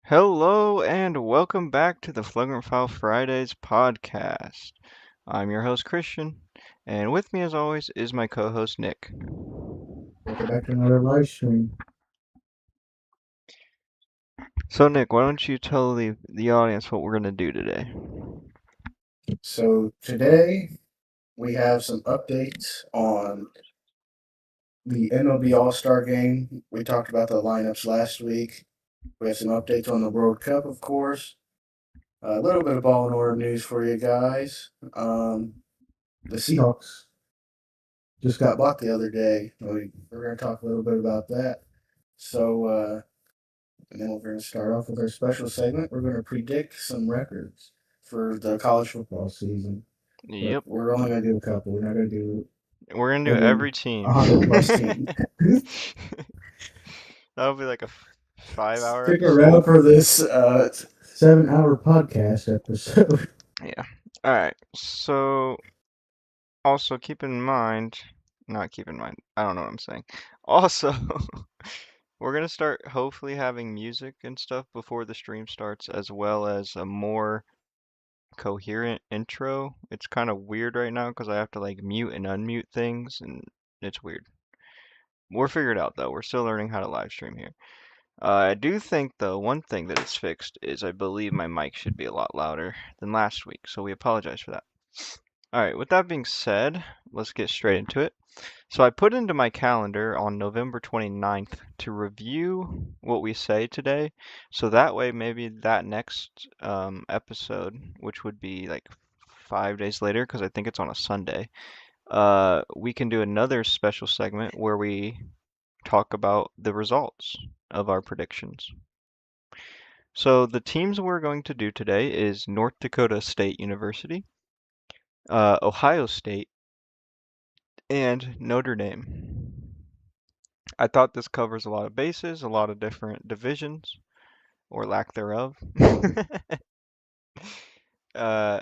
Hello and welcome back to the Flagrant Fridays podcast. I'm your host Christian, and with me as always is my co-host Nick. Welcome back to another live stream. So Nick, why don't you tell the audience what we're gonna do today? So today we have some updates on the MLB All-Star game. We talked about the lineups last week. We have some updates on the World Cup, of course. A little bit of ball and order news for you guys. The Seahawks just got bought the other day. We're going to talk a little bit about that. And then we're going to start off with our special segment. We're going to predict some records for the college football season. But Yep, we're only gonna do a couple. We're not gonna do we're gonna do every every team. 100 plus team. That'll be like a 5 hour Stick episode. around for this 7 hour podcast episode. Yeah. All right. So also keep in mind, not keep in mind. I don't know what I'm saying. Also, we're gonna start hopefully having music and stuff before the stream starts, as well as a more coherent intro. It's kind of weird right now because I have to like mute and unmute things, and it's weird. We'll figure it out though. We're still learning how to live stream here. I do think though one thing that it's fixed is I believe my mic should be a lot louder than last week, so we apologize for that. All right, with that being said, let's get straight into it. So I put into my calendar on November 29th to review what we say today. So that way, maybe that next episode, which would be like 5 days later, because I think it's on a Sunday, we can do another special segment where we talk about the results of our predictions. So the teams we're going to do today is North Dakota State University, Ohio State, and Notre Dame. I thought this covers a lot of bases, a lot of different divisions, or lack thereof. uh,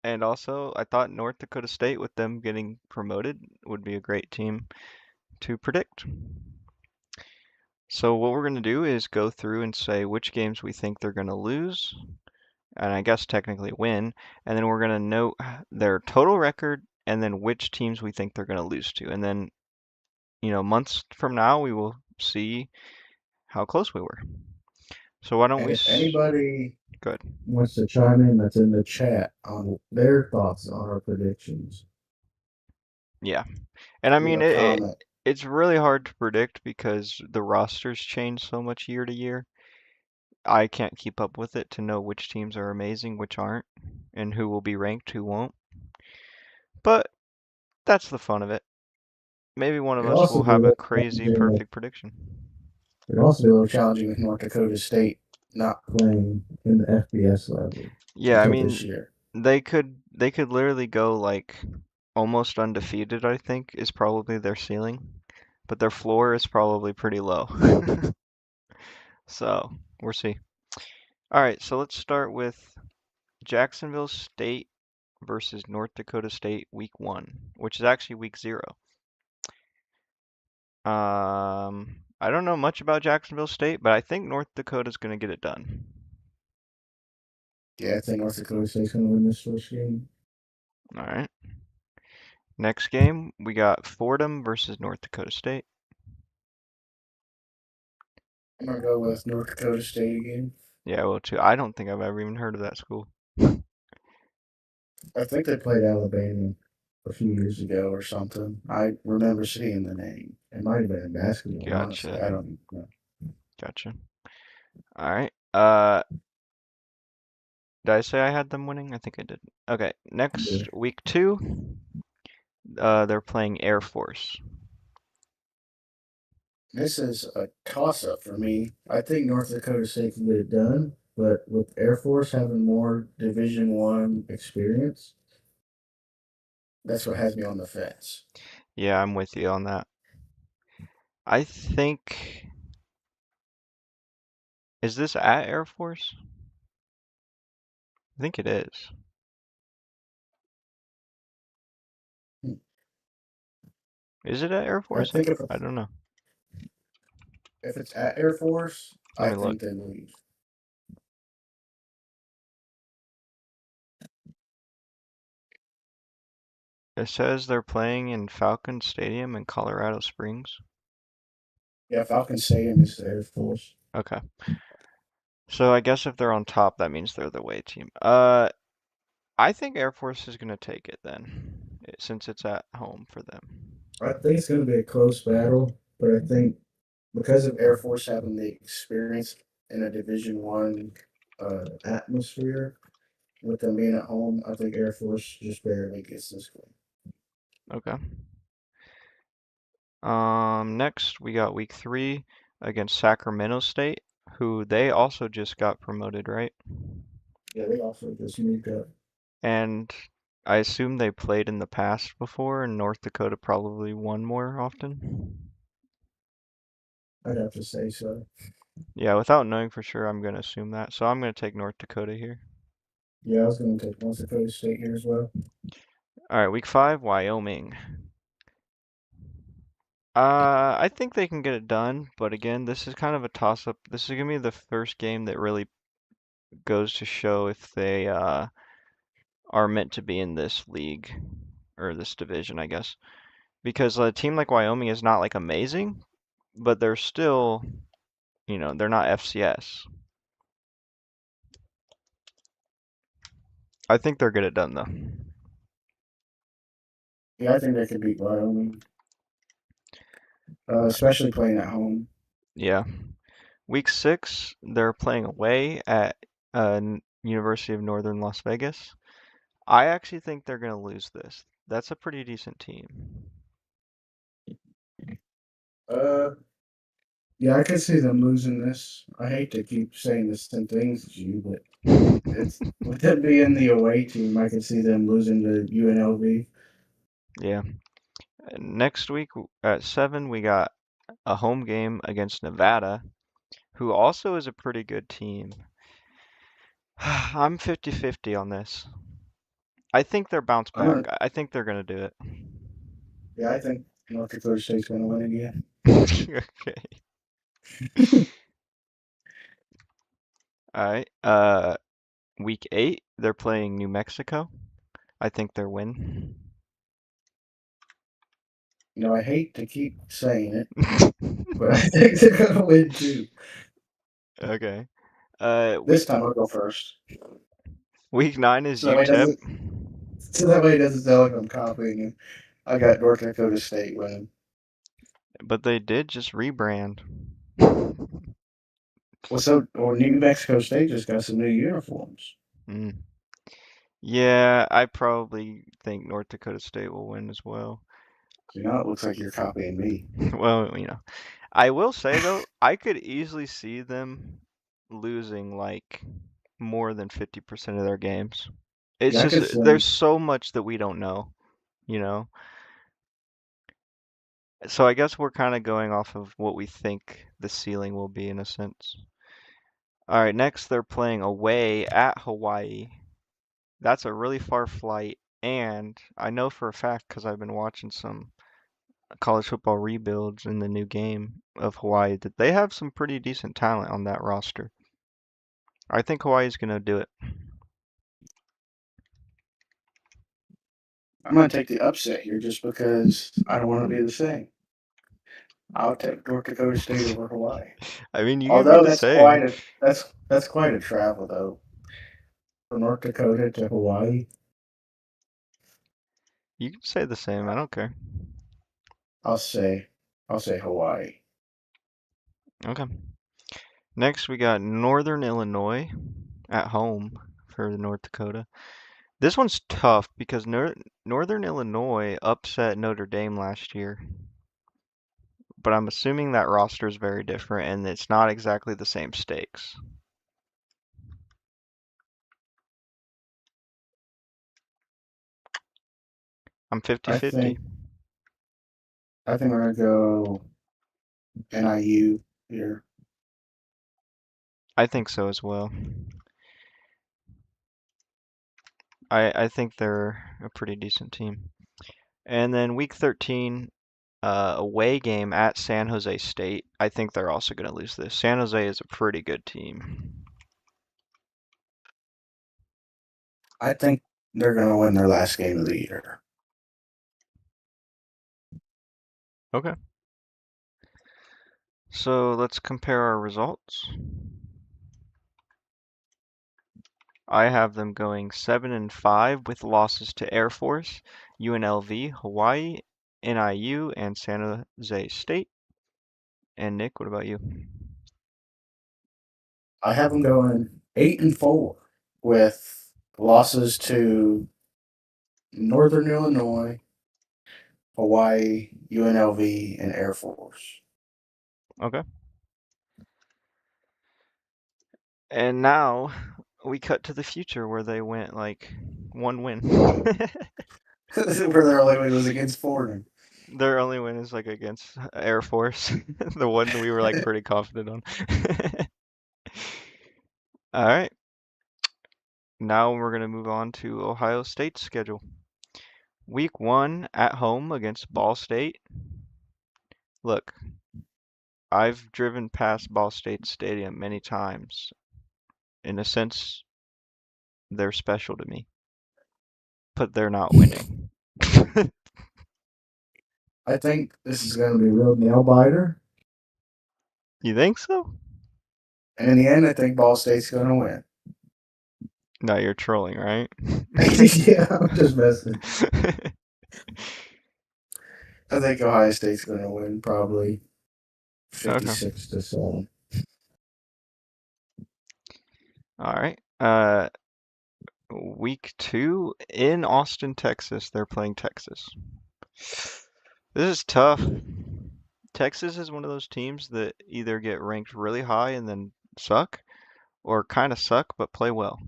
and also, I thought North Dakota State, with them getting promoted, would be a great team to predict. So what we're going to do is go through and say which games we think they're going to lose, and I guess technically win, and then we're going to note their total record and then which teams we think they're going to lose to. And then, months from now, we will see how close we were. So why don't And we if anybody good. wants to chime in, that's in the chat on their thoughts on our predictions. Yeah. And I Leave mean a comment. it's really hard to predict because the rosters change so much year to year. I can't keep up with it to know which teams are amazing, which aren't, and who will be ranked, who won't. But that's the fun of it. Maybe one of It'd us also will be a have a little crazy challenging. perfect prediction. It'd also be a little challenging with North Dakota State not playing in the FBS level Yeah, I until this mean year. they could literally go like almost undefeated, I think, is probably their ceiling, but their floor is probably pretty low. So, we'll see. All right, so let's start with Jacksonville State versus North Dakota State week 1, which is actually week 0. I don't know much about Jacksonville State, but I think North Dakota's going to get it done. Yeah, I think North Dakota State's gonna win this first game. All right. Next game, we got Fordham versus North Dakota State. I'm gonna go with North Dakota State again. Yeah, well, too. I don't think I've ever even heard of that school. I think they played Alabama a few years ago or something. I remember seeing the name. It might have been in basketball, honestly. Gotcha. I don't know. Gotcha. All right. Did I say I had them winning? I think I did. Okay, Yeah. next week 2, they're playing Air Force. This is a toss up for me. I think North Dakota State can get it done, but with Air Force having more Division One experience, that's what has me on the fence. Yeah, I'm with you on that. I think, is this at Air Force? I think it is. Is it at Air I Force? think I don't know. if it's at Air Force, Let I me look. think they lose. It says they're playing in Falcon Stadium in Colorado Springs. Yeah, Falcon Stadium is the Air Force. Okay. So I guess if they're on top, that means they're the away team. I think Air Force is gonna take it then, since it's at home for them. I think it's going to be a close battle, but I think because of Air Force having the experience in a Division One atmosphere, with them being at home, I think Air Force just barely gets this one. Okay. Next we got week 3 against Sacramento State, who they also just got promoted, right? Yeah, they also just moved up. And I assume they played in the past before, and North Dakota probably won more often. I'd have to say so. Yeah, without knowing for sure, I'm gonna assume that. So I'm gonna take North Dakota here. Yeah, I was going to take North Dakota State here as well. All right, week 5, Wyoming. I think they can get it done, but again, this is kind of a toss-up. This is gonna be the first game that really goes to show if they are meant to be in this league or this division, I guess. Because a team like Wyoming is not like amazing, but they're still, they're not FCS. I think they'll get it done though. Yeah, I think they could beat Wyoming, especially playing at home. Yeah. Week 6, they're playing away at University of Northern Las Vegas. I actually think they're gonna lose this. That's a pretty decent team. Uh, yeah, I could see them losing this. I hate to keep saying the same things as you, but it's with them being the away team, I could see them losing to UNLV. Yeah. Next week at 7, we got a home game against Nevada, who also is a pretty good team. I'm 50-50 on this. I think they're bounce I'm back. gonna, I think they're gonna do yeah, I think North Dakota State's gonna win again. it. Okay. All right. Week 8, they're playing New Mexico. I think they're win. I hate to keep saying it, but I think they're gonna win too. Okay. This Week time I'll go first, week 9 is so that way it UTEP, doesn't sound like I'm copying you. I got North Dakota State winning. but they did just rebrand. Or New Mexico State just got some new uniforms. Mm. Yeah, I probably think North Dakota State will win as well. So now it looks like you're copying me. Well, I will say though, I could easily see them losing like more than 50% of their games. It's Yeah, I just could see there's them. so much that we don't know, you know. So I guess we're kind of going off of what we think the ceiling will be in a sense. All right, next they're playing away at Hawaii. That's a really far flight, and I know for a fact because I've been watching some college football rebuilds in the new game of Hawaii that they have some pretty decent talent on that roster. I think Hawaii's gonna do it. I'm going to take the upset here just because I don't want to be the same. I'll take North Dakota State over Hawaii. I mean, you can be Although the same. that's quite a travel though from North Dakota to Hawaii. You can say the same. I don't care. I'll say I'll say Hawaii. Okay. Next, we got Northern Illinois at home for North Dakota. This one's tough because Northern Illinois upset Notre Dame last year, but I'm assuming that roster is very different and it's not exactly the same stakes. I'm I 50-50. think I think we're gonna go NIU here. I think so as well. I think they're a pretty decent team. And then week 13, away game at San Jose State. I think they're also going to lose this. San Jose is a pretty good team. I think they're gonna win their last game of the year. Okay. So let's compare our results. I have them going 7-5 with losses to Air Force, UNLV, Hawaii, NIU, and San Jose State. And Nick, what about you? I have them going 8-4 with losses to Northern Illinois, Hawaii, UNLV, and Air Force. Okay. And now we cut to the future where they went like one win. Where their only win was against Fordham. Their only win is like against Air Force, the one that we were like pretty confident on. All right, now we're gonna move on to Ohio State's schedule. Week 1 at home against Ball State. Look, I've driven past Ball State Stadium many times. In a sense, they're special to me, but they're not winning. I think this is going to be a real nail biter. You think so? And in the end, I think Ball State's going to win. No, you're trolling, right? Yeah, I'm just messing. I think Ohio State's going to win probably Okay. 56-7. All right. Week 2 in Austin, Texas. They're playing Texas. This is tough. Texas is one of those teams that either get ranked really high and then suck, or kind of suck but play well.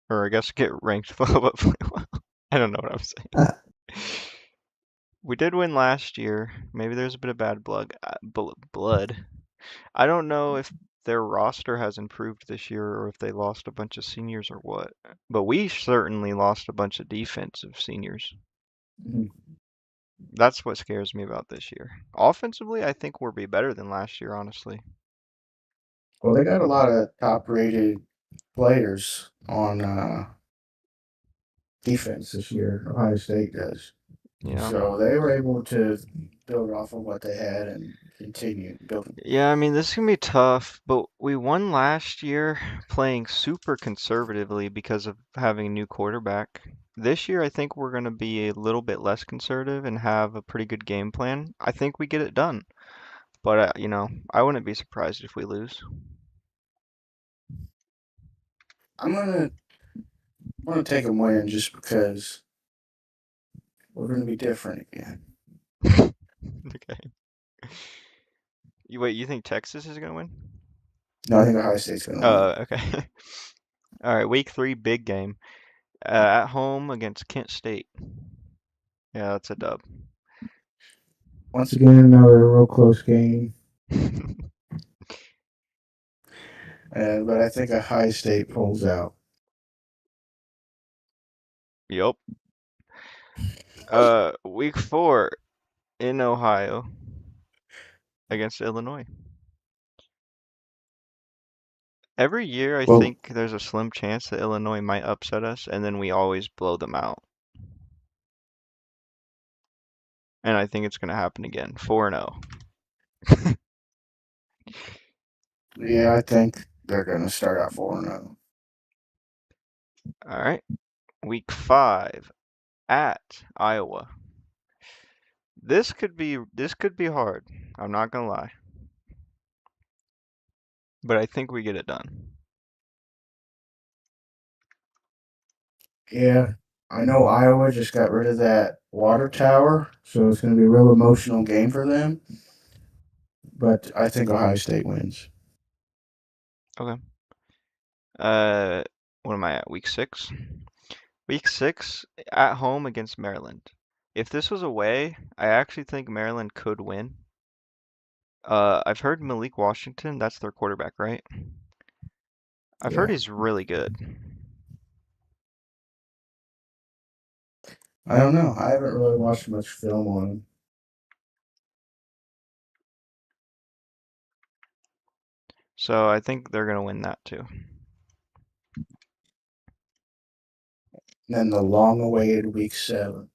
Or I guess get ranked low but play well. I don't know what I'm saying. We did win last year. Maybe there's a bit of bad blood. I don't know if their roster has improved this year or if they lost a bunch of seniors or what. But we certainly lost a bunch of defensive seniors. That's what scares me about this year. Offensively, I think we'll be better than last year, honestly. Well, they got a lot of top rated players on defense this year. Ohio State does. Yeah. So they were able to build off of what they had and continue building. Yeah, I mean, this is gonna be tough, but we won last year playing super conservatively because of having a new quarterback. This year, I think we're gonna be a little bit less conservative and have a pretty good game plan. I think we get it done. But I wouldn't be surprised if we lose. I'm gonna take them win just because we're gonna be different again. Okay. Wait, you think Texas is gonna win? No, I think Ohio State's gonna win. Okay. All right, week 3, big game. At home against Kent State. Yeah, that's a dub. Once again, another real close game. But I think Ohio State pulls out. Yup. Week 4 in Ohio against Illinois. Every year, I Well, think there's a slim chance that Illinois might upset us, and then we always blow them out. And I think it's gonna happen again. 4-0. yeah, I think they're gonna start out 4-0. All right. Week 5 at Iowa. This could be hard. I'm not gonna lie, but I think we get it done. Yeah, I know Iowa just got rid of that water tower, so it's gonna be a real emotional game for them. But I think Ohio State wins. Okay. Uh, what am I at? Week 6. Week 6 at home against Maryland. If this was away, I actually think Maryland could win. I've heard Malik Washington, that's their quarterback, right? I've heard Yeah, he's really good. I don't know. I haven't really watched much film on him. So I think they're gonna win that too. And then the long-awaited Week 7.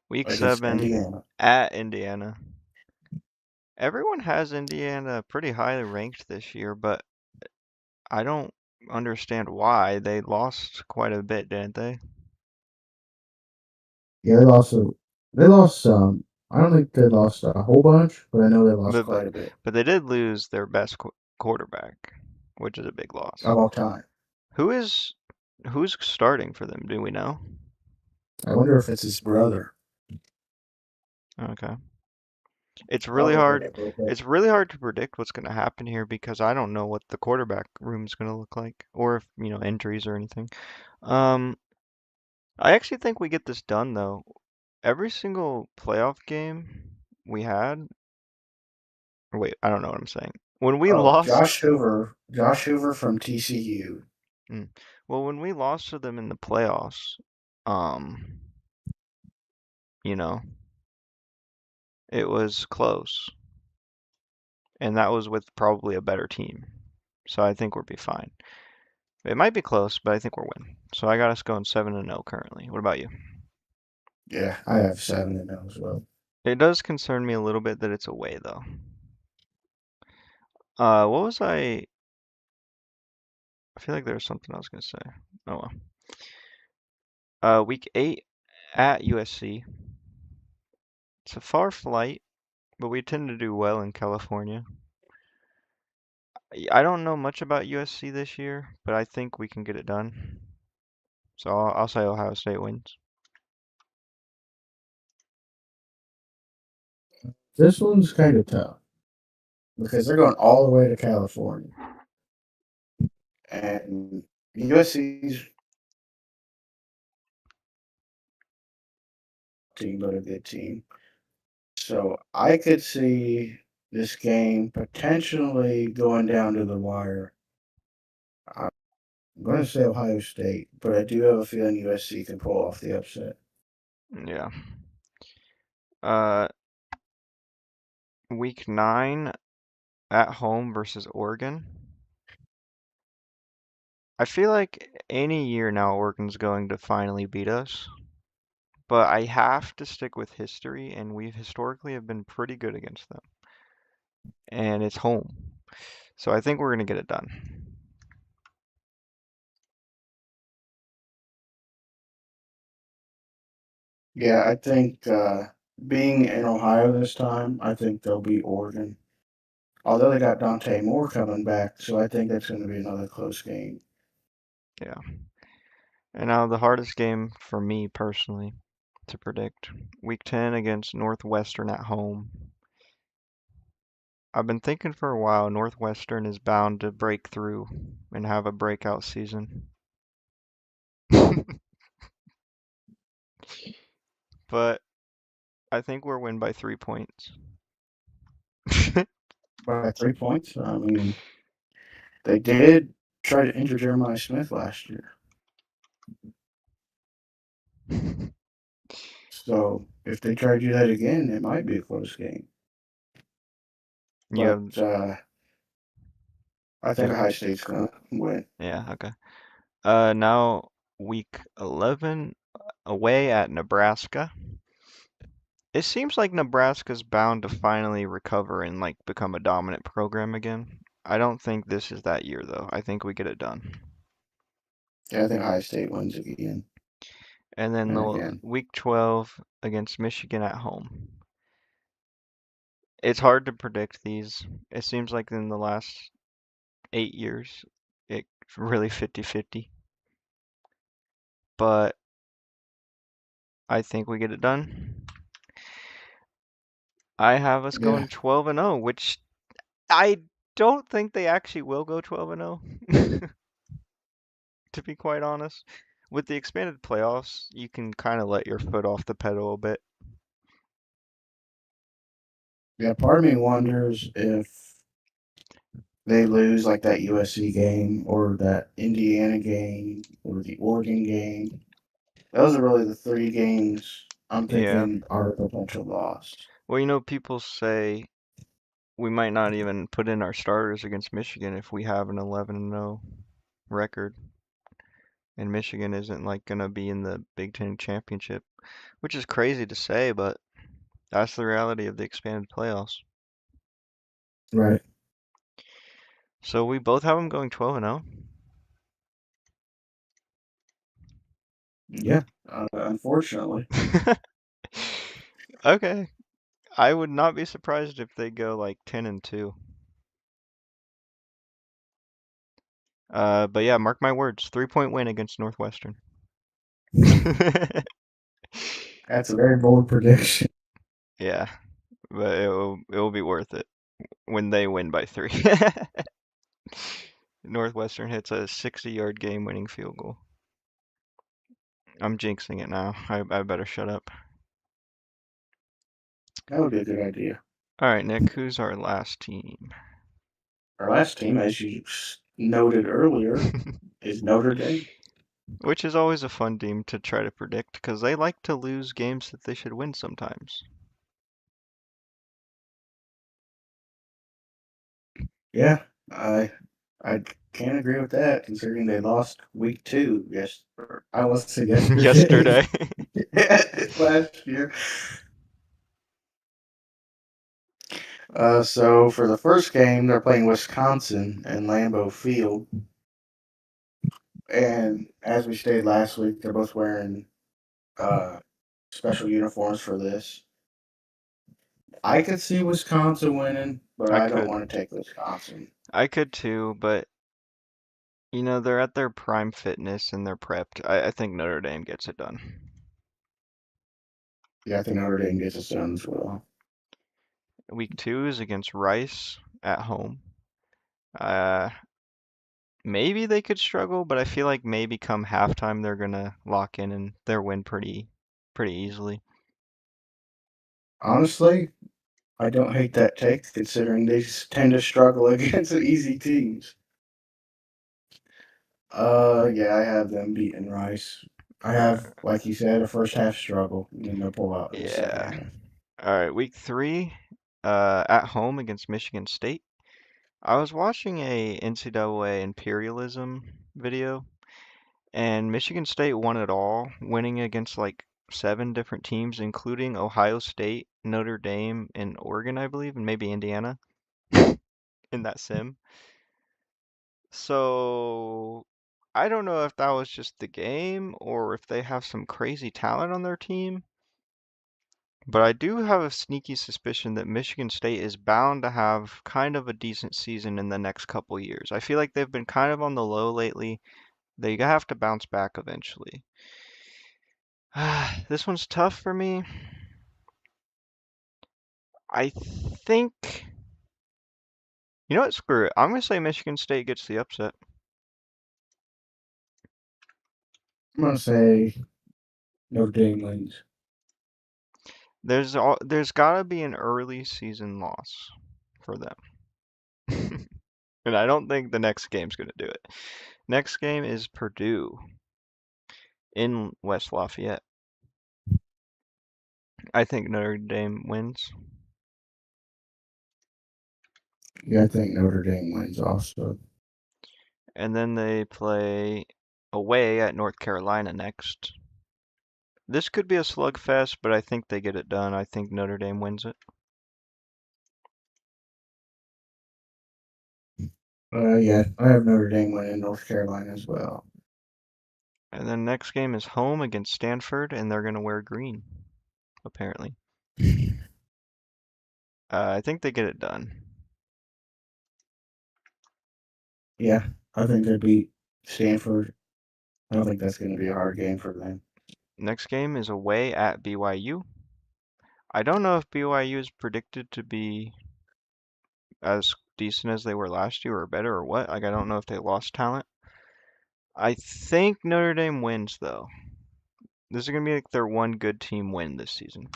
Week against 7 Indiana. at Indiana. Everyone has Indiana pretty highly ranked this year, but I don't understand why. They lost quite a bit, didn't they? Yeah, they lost some. I don't think they lost a whole bunch, but I know they lost But but quite a bit but they did lose their best quarterback, which is a big loss. of all time. Who is who's starting for them? Do we know? I wonder if it's his brother. Okay. It's I'll really look it hard. up real quick. It's really hard to predict what's going to happen here because I don't know what the quarterback room is going to look like, or if, injuries or anything. Um, I actually think we get this done though. Every single playoff game we had, or wait, I don't know what I'm saying. When we Oh, lost, Josh Hoover from TCU. mm, well, when we lost to them in the playoffs, um, you know, it was close, and that was with probably a better team. So I think we'll be fine. It might be close, but I think we're winning. So I got us going 7-0 currently. What about you? Yeah, I have 7-0 as well. It does concern me a little bit that it's away though. What was I? I feel like there was something I was gonna say. Oh well. Week 8 at USC. It's a far flight, but we tend to do well in California. I don't know much about USC this year, but I think we can get it done. So I'll say Ohio State wins. This one's kind of tough because they're going all the way to California, and USC's team, but a good team. So I could see this game potentially going down to the wire. I'm going to say Ohio State, but I do have a feeling USC can pull off the upset. Yeah. Uh, week 9 at home versus Oregon. I feel like any year now Oregon's going to finally beat us, but I have to stick with history, and we've historically have been pretty good against them, and it's home. So I think we're gonna get it done. Yeah, I think being in Ohio this time, I think they'll beat Oregon. Although they got Dante Moore coming back, so I think that's going to be another close game. Yeah. And now the hardest game for me personally to predict. Week 10 against Northwestern at home. I've been thinking for a while Northwestern is bound to break through and have a breakout season. But I think we're win by 3 points. By 3 points, I mean, they did try to injure Jeremiah Smith last year. So if they try to do that again, it might be a close game. You But have, I think yeah, Ohio State's going to win. yeah, okay. Now week 11 away at Nebraska. It seems like Nebraska's bound to finally recover and like become a dominant program again. I don't think this is that year though. I think we get it done. Yeah, I think Ohio State wins again And then and the again. week 12 against Michigan at home. It's hard to predict these. It seems like in the last 8 years, it's really 50-50. But I think we get it done. I have us Yeah, going 12-0, which I don't think they actually will go 12-0, to be quite honest. With the expanded playoffs, you can kind of let your foot off the pedal a bit. yeah. Part of me wonders if they lose like that USC game or that Indiana game or the Oregon game. Those are really the three games I'm Yeah. thinking are a potential loss. Well, people say we might not even put in our starters against Michigan if we have an 11-0 record, and Michigan isn't like gonna be in the Big Ten championship. which is crazy to say, but that's the reality of the expanded playoffs. Right. So we both have them going 12 and 0. Yeah. Unfortunately. Okay. I would not be surprised if they go like 10 and 2. But yeah, mark my words, 3-point win against Northwestern. That's a very bold prediction. Yeah, but it will be worth it when they win by 3. Northwestern hits a 60-yard game-winning field goal. I'm jinxing it now. I better shut up. That would be a good idea. All right, Nick, who's our last team? Our last team, as you noted earlier, is Notre Dame. Which is always a fun team to try to predict because they like to lose games that they should win sometimes. Yeah, I can't agree with that, considering they lost week two. Yes, I was to yesterday Yesterday. last year. So for the first game, they're playing Wisconsin in Lambeau Field, and as we stated last week, they're both wearing uh, special uniforms for this. I could see Wisconsin winning, but I I don't could. want to take Wisconsin. I could too, but they're at their prime fitness and they're prepped. I think Notre Dame gets it done. Yeah, I think Notre Dame gets it done as well. Week 2 is against Rice at home. Uh, maybe they could struggle, but I feel like maybe come halftime they're gonna lock in and they'll win pretty easily. Honestly, I don't hate that take, considering they tend to struggle against easy teams. Yeah, I have them beating Rice. I have, Uh, like you said, a first half struggle, and then they'll pull out in the second yeah. half. All right, week 3, at home against Michigan State. I was watching a NCAA imperialism video, and Michigan State won it all, winning against like 7 different teams, including Ohio State, Notre Dame, and Oregon, I believe, and maybe Indiana in that sim. So I don't know if that was just the game or if they have some crazy talent on their team, but I do have a sneaky suspicion that Michigan State is bound to have kind of a decent season in the next couple years. I feel like they've been kind of on the low lately. They have to bounce back eventually. This one's tough for me. I think, you know what, screw it. I'm gonna say Michigan State gets the upset. I'm gonna say Notre Dame wins. There's gotta be an early season loss for them. And I don't think the next game's gonna do it. Next game is Purdue in West Lafayette. I think Notre Dame wins. Yeah, I think Notre Dame wins also. And then they play away at North Carolina next. This could be a slugfest, but I think they get it done. I think Notre Dame wins it. Yeah, I have Notre Dame winning North Carolina as well. And then next game is home against Stanford, and they're gonna wear green, apparently. I think they get it done. Yeah, I think they beat Stanford. I don't think that's going to be a hard game for them. Next game is away at BYU. I don't know if BYU is predicted to be as decent as they were last year or better or what. Like, I don't know if they lost talent. I think Notre Dame wins, though. This is going to be like their one good team win this season.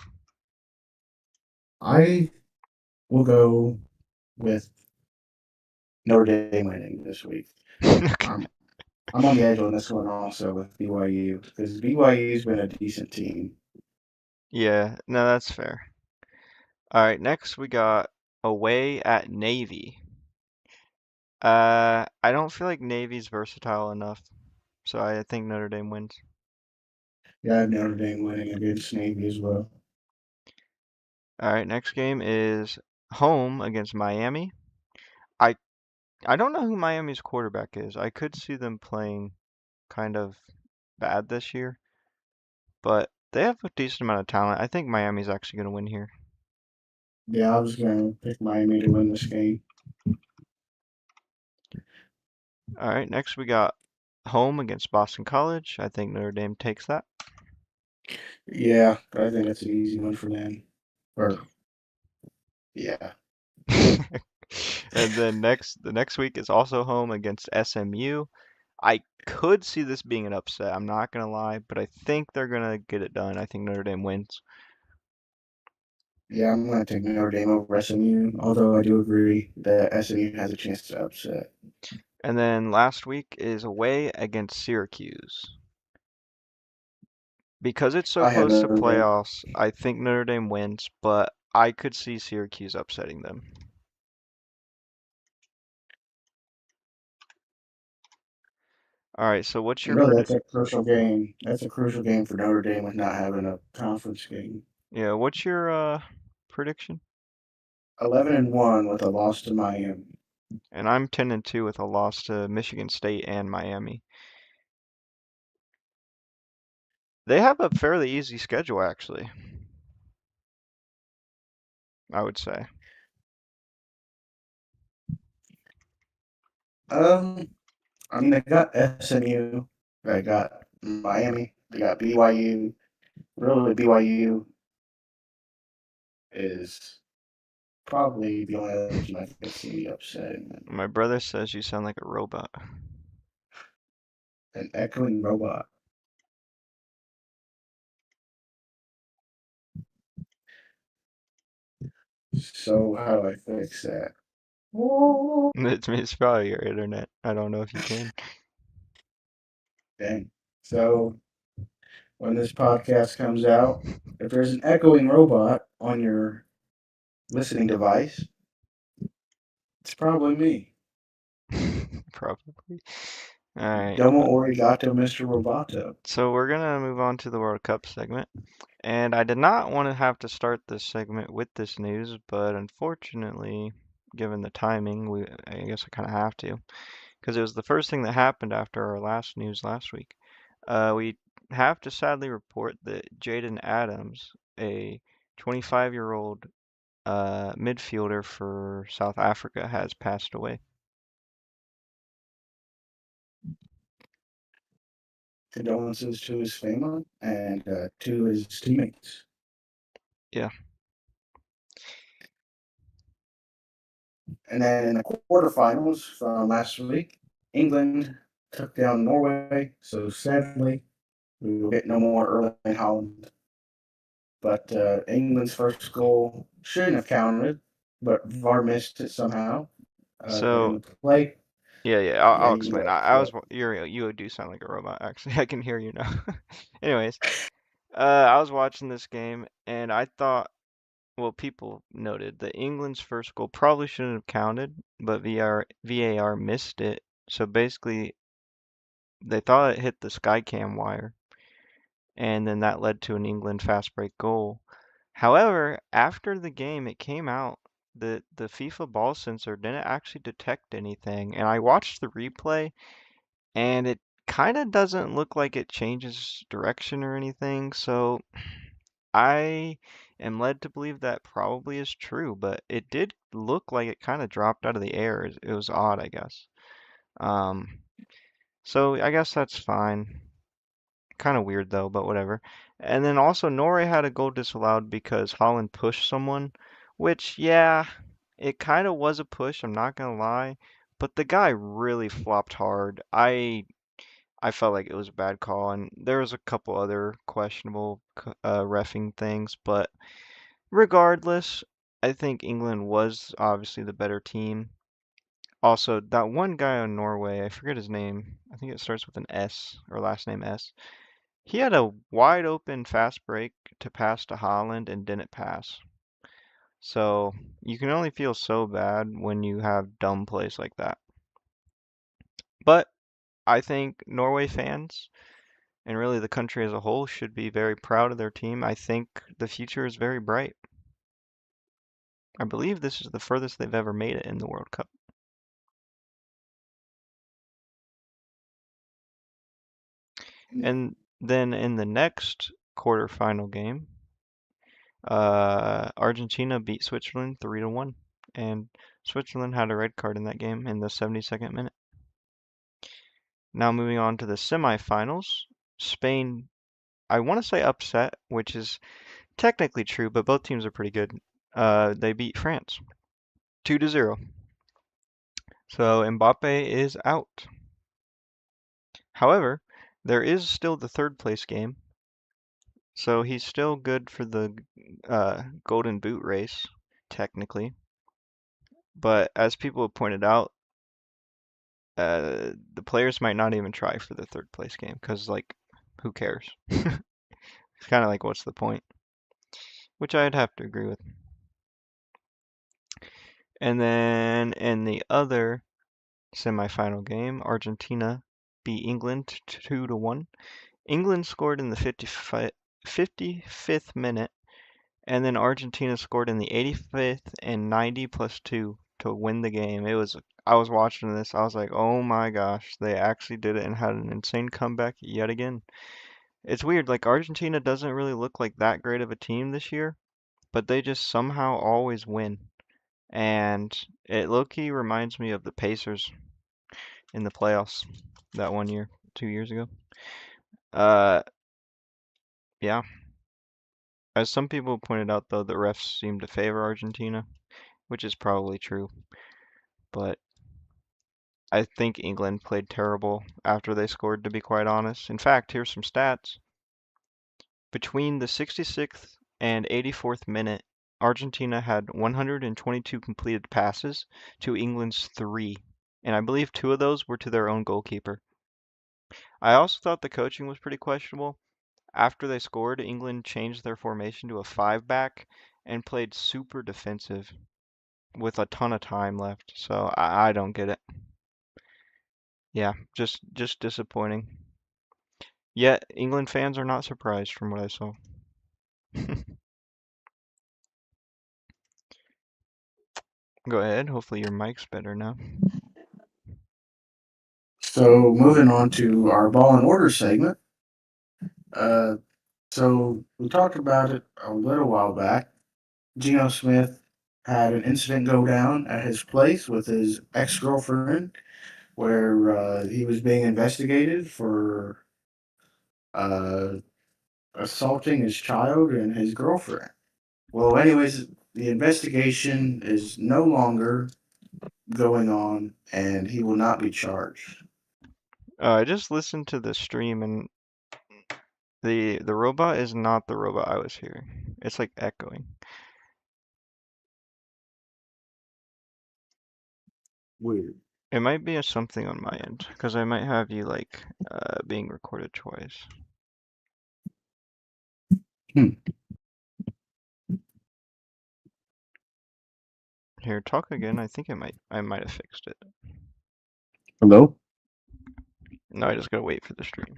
I will go with Notre Dame winning this week. Okay. I'm I'm on the edge on this one also with BYU because BYU's been a decent team. Yeah, no, that's fair. All right, next we got away at Navy. I don't feel like Navy's versatile enough, so I think Notre Dame wins. Yeah, I have Notre Dame winning against Navy as well. All right, next game is home against Miami. I I don't know who Miami's quarterback is. I could see them playing kind of bad this year, but they have a decent amount of talent. I think Miami's actually going to win here. Yeah, I was going to pick Miami to win this game. All right, next we got home against Boston College. I think Notre Dame takes that. Yeah, I think it's an easy one for them. Or, yeah. And then the next week is also home against SMU. I could see this being an upset. I'm not gonna lie, but I think they're gonna get it done. I think Notre Dame wins. Yeah, I'm going to take Notre Dame over SMU, although I do agree that SMU has a chance to upset. And then last week is away against Syracuse. Because it's so I have close to Notre Dame. playoffs, I think Notre Dame wins, but I could see Syracuse upsetting them. All right, so what's your Really, predict? that's a crucial game. That's a crucial game for Notre Dame with not having a conference game. Yeah, what's your prediction? 11-1 with a loss to Miami. And I'm 10-2 with a loss to Michigan State and Miami. They have a fairly easy schedule, actually, I would say. Um, I mean, they got SMU, they got Miami, they got BYU. Really, BYU is probably the only other team I can see upsetting My brother says you sound like a robot. an echoing robot. So how do I fix that? It's probably your internet. I don't know if you can. Dang. So when this podcast comes out, if there's an echoing robot on your listening device, it's probably me. Probably. All right. Domo arigato, Mr. Roboto. So we're gonna move on to the World Cup segment. And I did not want to have to start this segment with this news, but unfortunately, given the timing, I guess I kind of have to, because it was the first thing that happened after our last news last week. We have to sadly report that Jaden Adams, a 25-year-old midfielder for South Africa, has passed away. Condolences to his family and to his teammates. Yeah. And then in the quarterfinals from last week, England took down Norway. So sadly, we will get no more Erling Haaland. But England's first goal shouldn't have counted, but VAR missed it somehow in So the play. yeah, Yeah, I'll you explain. go. I was What? you do sound like a robot, actually. I can hear you now. Anyways, I was watching this game and I thought, well, people noted that England's first goal probably shouldn't have counted, but VAR missed it. So basically, they thought it hit the Skycam wire, and then that led to an England fast break goal. However, after the game, it came out that the FIFA ball sensor didn't actually detect anything, and I watched the replay, and it kind of doesn't look like it changes direction or anything. So I am led to believe that probably is true, but it did look like it kind of dropped out of the air. It was odd, I guess. Um, so I guess that's fine. Kind of weird though, but whatever. And then also Norway had a goal disallowed because Holland pushed someone, which yeah, it kind of was a push, I'm not gonna lie, but the guy really flopped hard. I felt like it was a bad call, and there was a couple other questionable reffing things, but regardless, I think England was obviously the better team. Also, that one guy on Norway, I forget his name. I think it starts with an S or last name S. He had a wide open fast break to pass to Holland and didn't pass. So you can only feel so bad when you have dumb plays like that. But I think Norway fans, And really, the country as a whole should be very proud of their team. I think the future is very bright. I believe this is the furthest they've ever made it in the World Cup. And then in the next quarterfinal game, Argentina beat Switzerland 3-1, and Switzerland had a red card in that game in the 72nd minute. Now moving on to the semifinals, Spain, I want to say upset, which is technically true, but both teams are pretty good. They beat France 2-0. So Mbappe is out. However, there is still the third place game, so he's still good for the Golden Boot race, technically. But as people have pointed out, the players might not even try for the third place game because, like, who cares? It's kind of like, what's the point? Which I'd have to agree with. And then in the other semifinal game, Argentina beat England 2-1. England scored in the 55th minute, and then Argentina scored in the 85th and 90 plus 2 to win the game. I was watching this, I was like, oh my gosh, they actually did it and had an insane comeback yet again. It's weird, like Argentina doesn't really look like that great of a team this year, but they just somehow always win. And it low-key reminds me of the Pacers in the playoffs that one year, 2 years ago. Uh, yeah. As some people pointed out, though, the refs seem to favor Argentina, which is probably true. But I think England played terrible after they scored, to be quite honest. In fact, here's some stats. Between the 66th and 84th minute, Argentina had 122 completed passes to England's 3, and I believe 2 of those were to their own goalkeeper. I also thought the coaching was pretty questionable. After they scored, England changed their formation to a 5-back and played super defensive with a ton of time left. So I don't get it. Yeah, just disappointing. Yet England fans are not surprised from what I saw. Go ahead. Hopefully your mic's better now. So moving on to our ball and order segment. Uh, so we talked about it a little while back. Geno Smith had an incident go down at his place with his ex-girlfriend, where he was being investigated for uh, assaulting his child and his girlfriend. Well, anyways, the investigation is no longer going on, and he will not be charged. I just listened to the stream and the robot is not the robot I was hearing. It's like echoing. Weird. It might be a something on my end because I might have you like being recorded twice. Hmm. Here, talk again. I think I might have fixed it. Hello? No, I just gotta wait for the stream.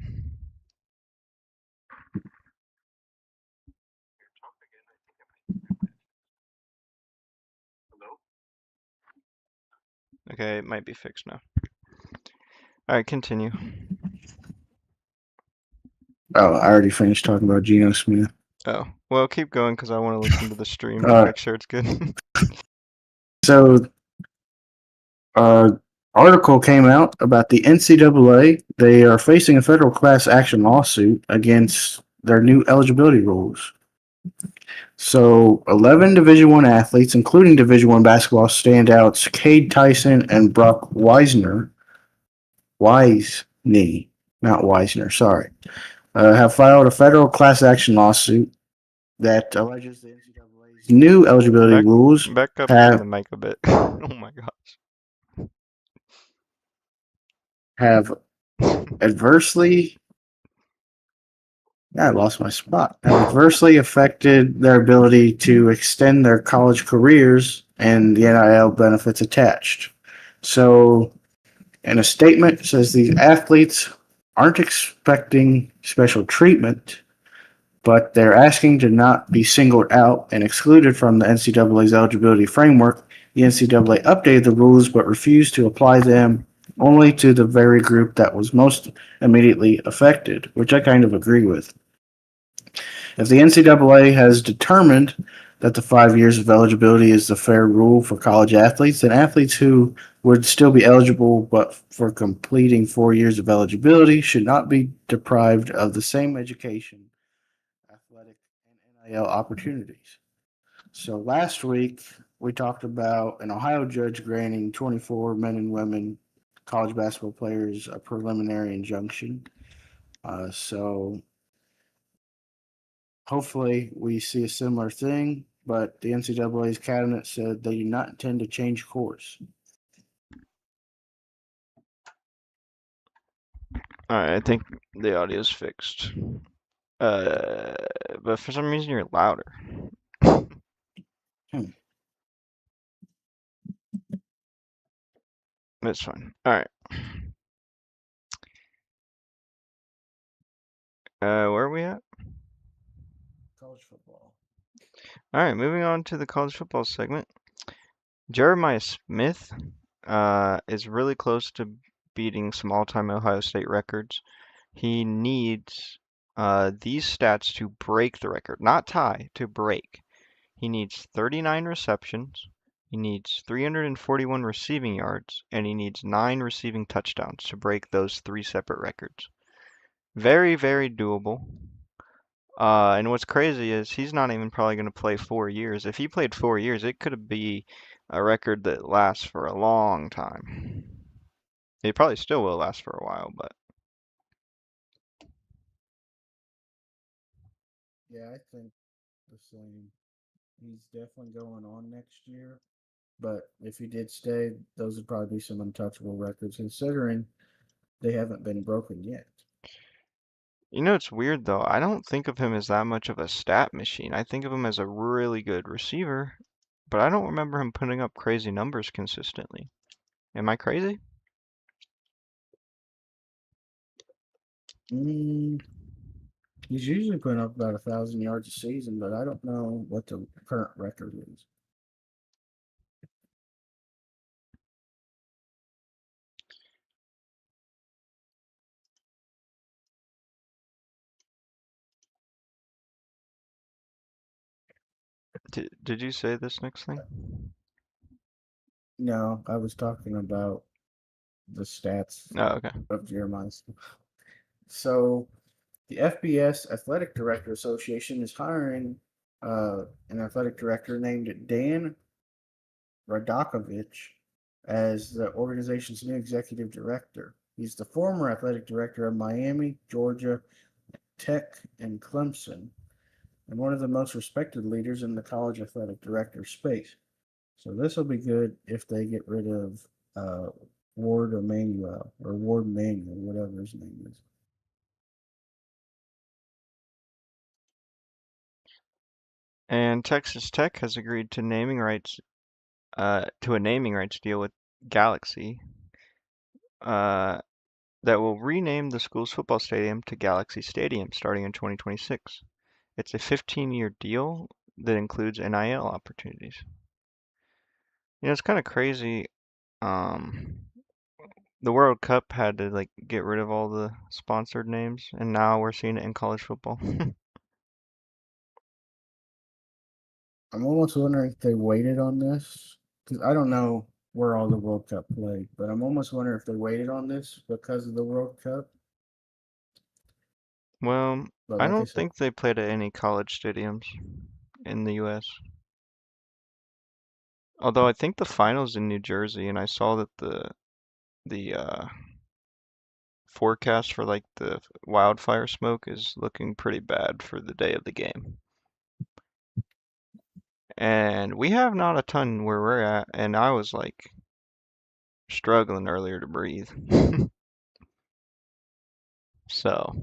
Okay, it might be fixed now. All right, continue. Oh, I already finished talking about Geno Smith. Oh, well, keep going because I want to listen to the stream to Uh, make sure it's good. so, uh, article came out about the NCAA. They are facing a federal class action lawsuit against their new eligibility rules. So, 11 Division One athletes, including Division One basketball standouts Cade Tyson and Brock Wisney, not Wisner, sorry, have filed a federal class action lawsuit that alleges the NCAA's new eligibility back rules back up the have mic a bit. Oh my have adversely. Yeah, I lost my spot. Have adversely affected their ability to extend their college careers and the NIL benefits attached. So, in a statement, it says these athletes aren't expecting special treatment, but they're asking to not be singled out and excluded from the NCAA's eligibility framework. The NCAA updated the rules but refused to apply them only to the very group that was most immediately affected, which I kind of agree with. If the NCAA has determined that the 5 years of eligibility is the fair rule for college athletes, then athletes who would still be eligible but for completing 4 years of eligibility should not be deprived of the same education, athletic, and NIL opportunities. So last week we talked about an Ohio judge granting 24 men and women college basketball players a preliminary injunction. So hopefully we see a similar thing, but the NCAA's cabinet said they do not intend to change course. Alright, I think the audio's fixed. Uh, but for some reason you're louder. Hmm. That's fine. Alright. Where are we at? College football. Alright, moving on to the college football segment. Jeremiah Smith, is really close to beating some all-time Ohio State records. He needs, these stats to break the record, not tie, to break. He needs 39 receptions, he needs 341 receiving yards, and he needs 9 receiving touchdowns to break those three separate records. Very, very doable. And what's crazy is he's not even probably going to play 4 years. If he played 4 years, it could be a record that lasts for a long time. It probably still will last for a while, but Yeah, I think the same. He's definitely going on next year. But if he did stay, those would probably be some untouchable records, considering they haven't been broken yet. you know it's weird though. I don't think of him as that much of a stat machine. I think of him as a really good receiver, but I don't remember him putting up crazy numbers consistently. Am I crazy? Mm, he's usually putting up about 1,000 yards a season, but I don't know what the current record is. Did you say this next thing? No, I was talking about the stats Oh, okay. of Jeremiah. So the FBS Athletic Director Association is hiring an athletic director named Dan Radakovich as the organization's new executive director. He's the former athletic director of Miami, Georgia Tech, and Clemson, and one of the most respected leaders in the college athletic director space. So this will be good if they get rid of uh, Ward Manuel, whatever his name is. And Texas Tech has agreed to naming rights, to a naming rights deal with Galaxy, uh, that will rename the school's football stadium to Galaxy Stadium starting in 2026. It's a 15-year deal that includes NIL opportunities. You know, it's kind of crazy. Um, the World Cup had to like get rid of all the sponsored names, and now we're seeing it in college football. I'm almost wondering if they waited on this because I don't know where all the World Cup played, but I'm almost wondering if they waited on this because of the World Cup. Well, But I like I don't said, think they played at any college stadiums in the US. Although I think the finals in New Jersey, and I saw that the forecast for like the wildfire smoke is looking pretty bad for the day of the game. And we have not a ton where we're at, and I was like struggling earlier to breathe. So,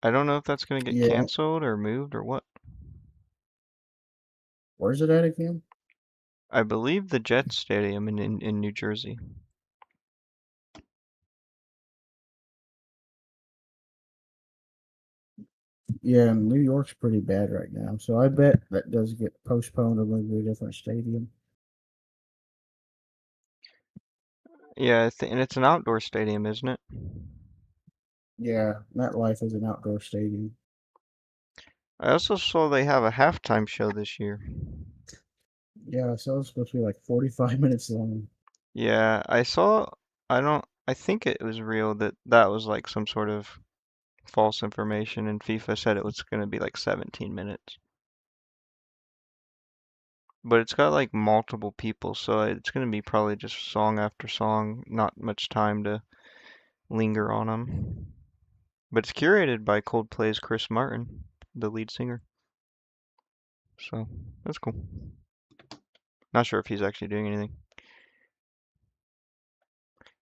I don't know if that's gonna get yeah, canceled or moved or what. where's it at again? I believe the Jets Stadium in New Jersey. Yeah, New York's pretty bad right now, so I bet that does get postponed or moved to a different stadium. Yeah, and it's an outdoor stadium, isn't it? Yeah, MetLife is an outdoor stadium. I also saw they have a halftime show this year. Yeah, so it's supposed to be like 45 minutes long. Yeah, I saw, I think it was real that that was like some sort of false information, and FIFA said it was going to be like 17 minutes. But it's got like multiple people, so it's going to be probably just song after song, not much time to linger on them. But it's curated by Coldplay's Chris Martin, the lead singer. So that's cool. Not sure if he's actually doing anything.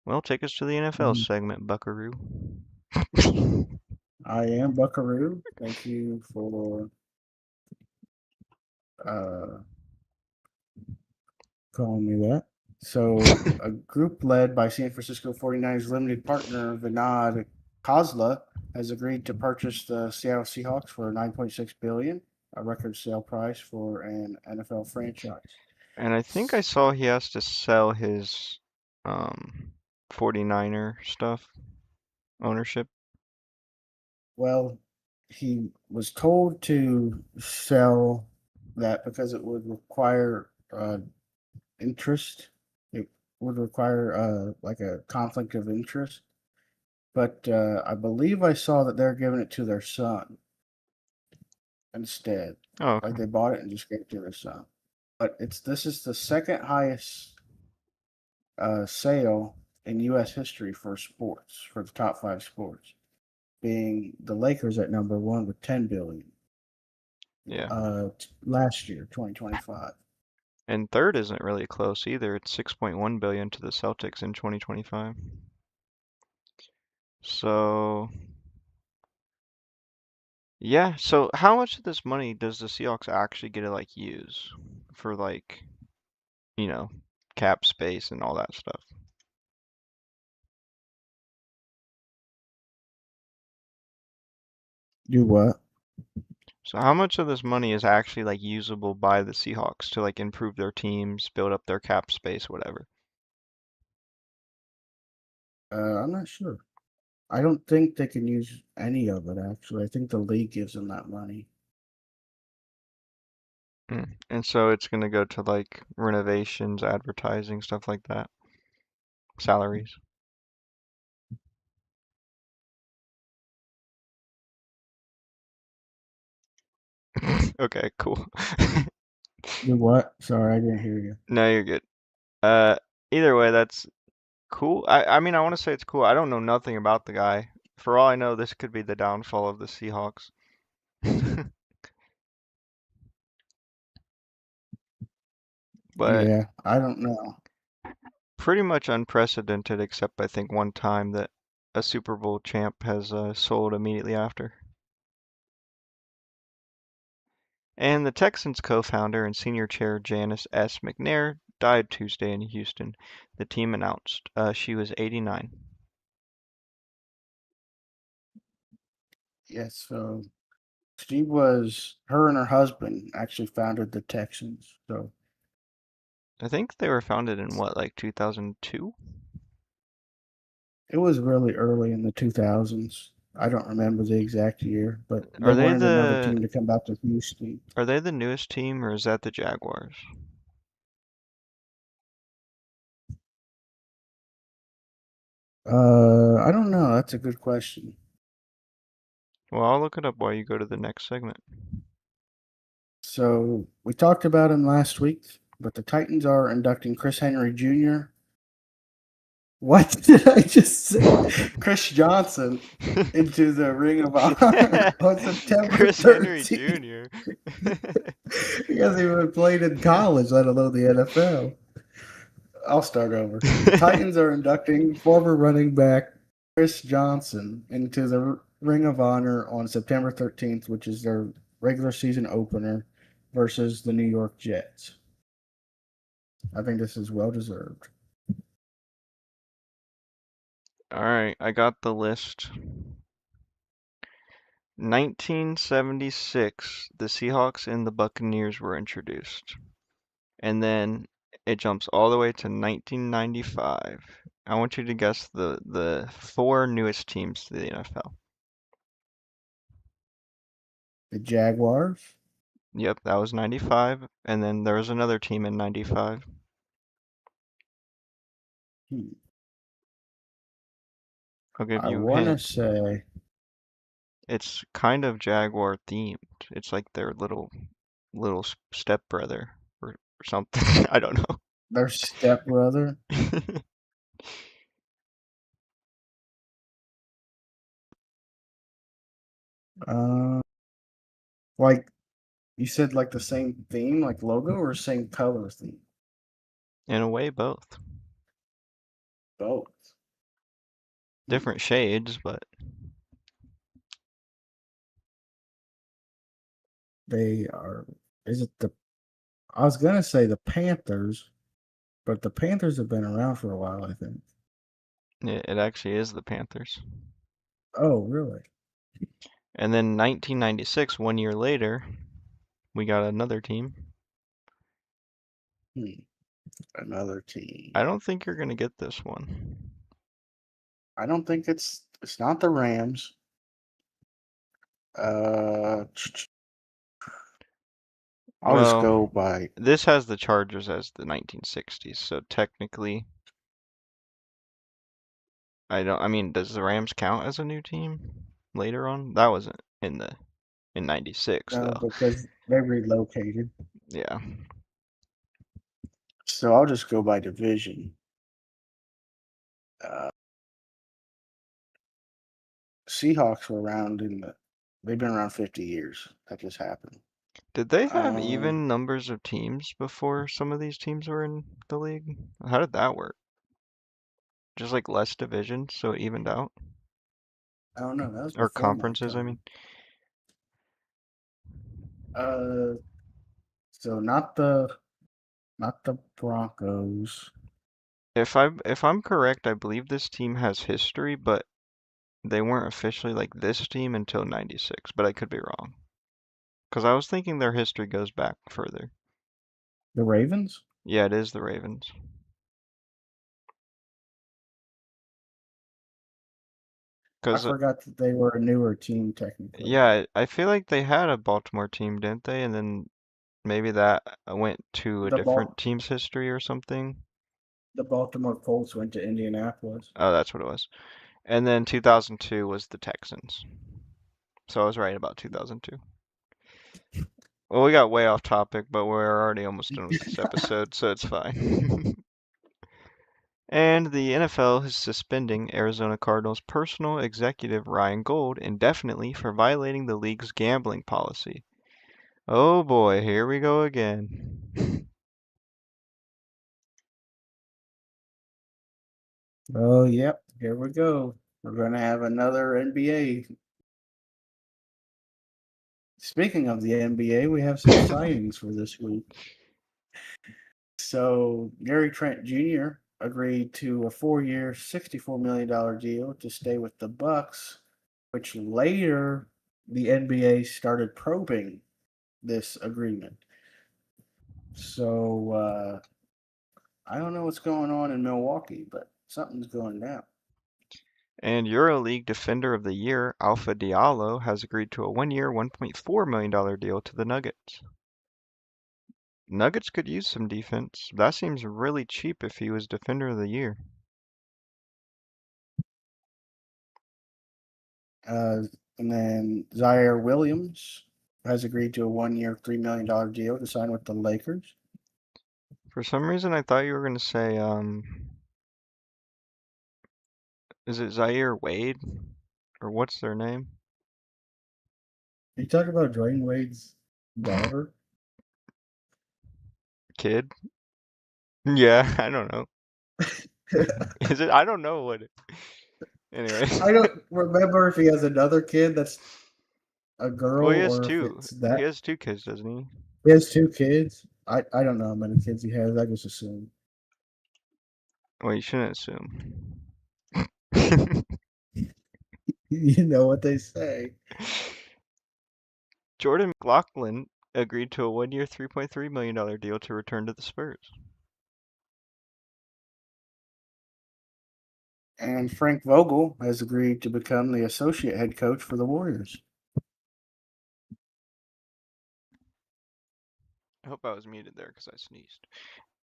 Well, take us to the NFL Mhm. segment, Buckaroo. I am Buckaroo. Thank you for uh, calling me that. So, a group led by San Francisco 49ers limited partner Vinod Khosla has agreed to purchase the Seattle Seahawks for 9.6 billion, a record sale price for an NFL franchise. And I think I saw he has to sell his um 49er stuff ownership. Well, he was told to sell that because it would require interest. It would require like a conflict of interest. But I believe I saw that they're giving it to their son instead. Oh, Like okay. they bought it and just gave it to their son. But it's this is the second highest sale in U.S. history for sports for the top five sports, being the Lakers at number one with 10 billion. Yeah. Last year, 2025. And third isn't really close either. It's 6.1 billion to the Celtics in 2025. So, yeah, so how much of this money does the Seahawks actually get to like use for like, you know, cap space and all that stuff? Do what? So how much of this money is actually like usable by the Seahawks to like improve their teams, build up their cap space, whatever? I'm not sure. I don't think they can use any of it, actually. I think the league gives them that money. And so it's gonna go to like renovations, advertising, stuff like that, salaries. Okay, cool. Do what? Sorry, I didn't hear you. No, you're good. Uh, Either way, that's cool. I mean, I want to say it's cool. I don't know nothing about the guy. For all I know, this could be the downfall of the Seahawks. But Yeah, I don't know. pretty much unprecedented, except I think one time that a Super Bowl champ has sold immediately after. And the Texans co-founder and senior chair Janice S. McNair died Tuesday in Houston. The team announced she was 89. Yes, so she was, her and her husband actually founded the Texans. So I think they were founded in what, like 2002? it was really early in the 2000s. I don't remember the exact year, but they Are they wanted another the team to come back to Houston. are they the newest team or is that the Jaguars? I don't know. That's a good question. Well, I'll look it up while you go to the next segment. So we talked about him last week, but the Titans are inducting Chris Henry Jr. What did I just say? Chris Johnson into the Ring of Honor on September Chris Henry 13th. Jr. He hasn't even played in college, let alone the NFL. I'll start over. The Titans are inducting former running back Chris Johnson into the Ring of Honor on September 13th, which is their regular season opener versus the New York Jets. I think this is well deserved. All right, I got the list. 1976, the Seahawks and the Buccaneers were introduced. And then it jumps all the way to 1995. I want you to guess the four newest teams to the NFL. The Jaguars. Yep, that was 95. And then there was another team in 95. Hmm. I'll give I you a want to hint. say It's kind of Jaguar themed. It's like their little stepbrother or something. I don't their stepbrother. know. Uh, like you said, like the same theme, like logo, or same color theme. In a way, both. Both. Hmm. Different shades, but They are. Is it the? I was gonna say the Panthers, but the Panthers have been around for a while. I think. it actually is the Panthers. Oh, really? And then 1996, 1 year later, we got another team. Hmm. Another team. I don't think you're gonna get this one. I don't think it's not the Rams. Uh, I'll just Well, go by this has the Chargers as the 1960s, so technically, I mean, does the Rams count as a new team later on? That wasn't in 96 though. because they relocated. Yeah. So I'll just go by division. Uh, Seahawks were around in the. They've been around 50 years. That just happened. Did they have Um, even numbers of teams before some of these teams were in the league? How did that work? Just like less divisions, so it evened out? I don't know. That was Or before my conferences, I mean. time. Uh, so not the Broncos. If I'm correct, I believe this team has history, but they weren't officially like this team until 96, but I could be wrong. Because I was thinking their history goes back further. The Ravens. Yeah, it is the Ravens. I Because, forgot that they were a newer team technically. yeah, I feel like they had a Baltimore team, didn't they? And then maybe that went to a The different Bal- team's history or something. the Baltimore Colts went to Indianapolis. Oh, that's what it was. And then 2002 was the Texans. So I was right about 2002. Well, we got way off topic, but we're already almost done with this episode, so it's fine. And the NFL is suspending Arizona Cardinals personal executive Ryan Gold indefinitely for violating the league's gambling policy. Oh boy, here we go again. Oh, yep. Here we go. We're going to have another NBA. Speaking of the NBA, we have some signings for this week. So, Gary Trent Jr. agreed to a 4-year, $64 million deal to stay with the Bucks, which later the NBA started probing this agreement. So, I don't know what's going on in Milwaukee, but something's going down. And EuroLeague Defender of the Year, Alpha Diallo, has agreed to a 1 year, $1.4 million deal to the Nuggets. Nuggets could use some defense. That seems really cheap if he was Defender of the Year. Uh, and then Zaire Williams has agreed to a 1 year, $3 million deal to sign with the Lakers. For some reason, I thought you were going to say, is it Zaire Wade? Or what's their name? You talk about Dwayne Wade's daughter. Kid? Yeah, I don't know. Is it? I don't know what it. Anyways. I don't remember if he has another kid that's a Well, girl he has or if two. it's He that. has two kids, doesn't he? He has two kids. I don't know how many kids he has. I just assume. Well, you shouldn't assume. You know what they say. Jordan McLaughlin agreed to a 1-year, $3.3 million deal to return to the Spurs. And Frank Vogel has agreed to become the associate head coach for the Warriors. I hope I was muted there because I sneezed.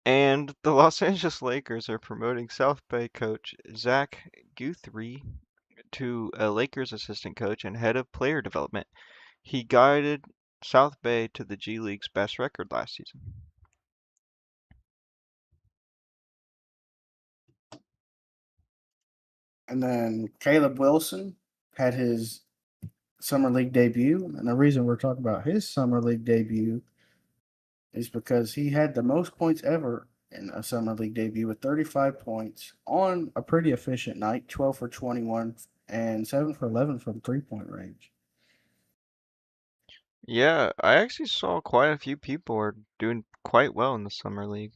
And the Los Angeles Lakers are promoting South Bay coach Zach Guthrie to a Lakers assistant coach and head of player development. He guided South Bay to the G League's best record last season. And then Caleb Wilson had his summer league debut. And the reason we're talking about his summer league debut is because he had the most points ever in a summer league debut with 35 points on a pretty efficient night, 12 for 21 and 7 for 11 from 3-point range. Yeah, I actually saw quite a few people are doing quite well in the summer league.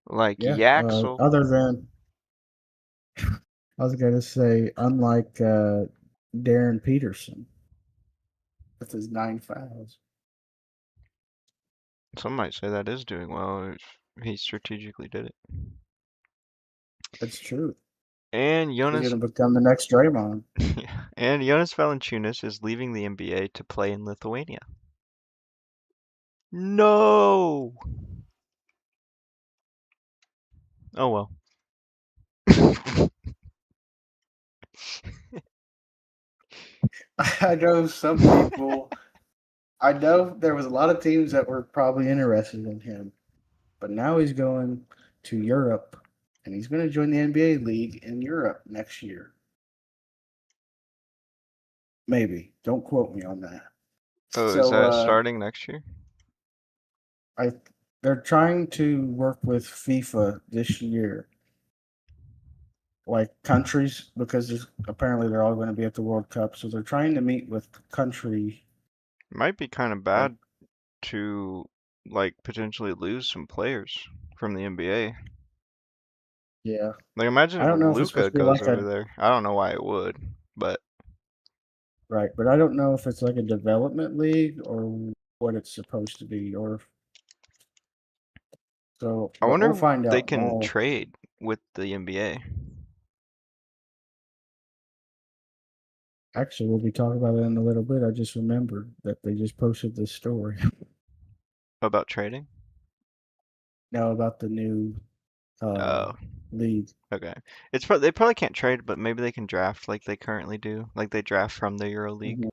Like Yeah. Yaxel. Other than, I was going to say, unlike Darren Peterson with his 9 fouls. Some might say that is doing well if he strategically did it. It's true. And He's Jonas going to become the next Draymond. and Jonas Valanciunas is leaving the NBA to play in Lithuania. No. Oh well. I know some people. I know there was a lot of teams that were probably interested in him, but now he's going to Europe, and he's going to join the NBA league in Europe next year. Maybe. Don't quote me on that. Oh, is So that starting next year? I they're trying to work with FIFA this year, like countries, because apparently they're all going to be at the World Cup. So they're trying to meet with country, Might be kind of like, bad to like potentially lose some players from the NBA. yeah. Like imagine I if don't know if it's supposed Luca to be goes like over a there. I don't know why it would, but right, but I don't know if it's like a development league or what it's supposed to be, or so. I But wonder we'll if find they out can more. trade with the NBA Actually, we'll be talking about it in a little bit. I just remembered that they just posted this story about trading. now about the new uh Oh, league. okay. They probably can't trade, but maybe they can draft like they currently do, like they draft from the Euro League. Hmm.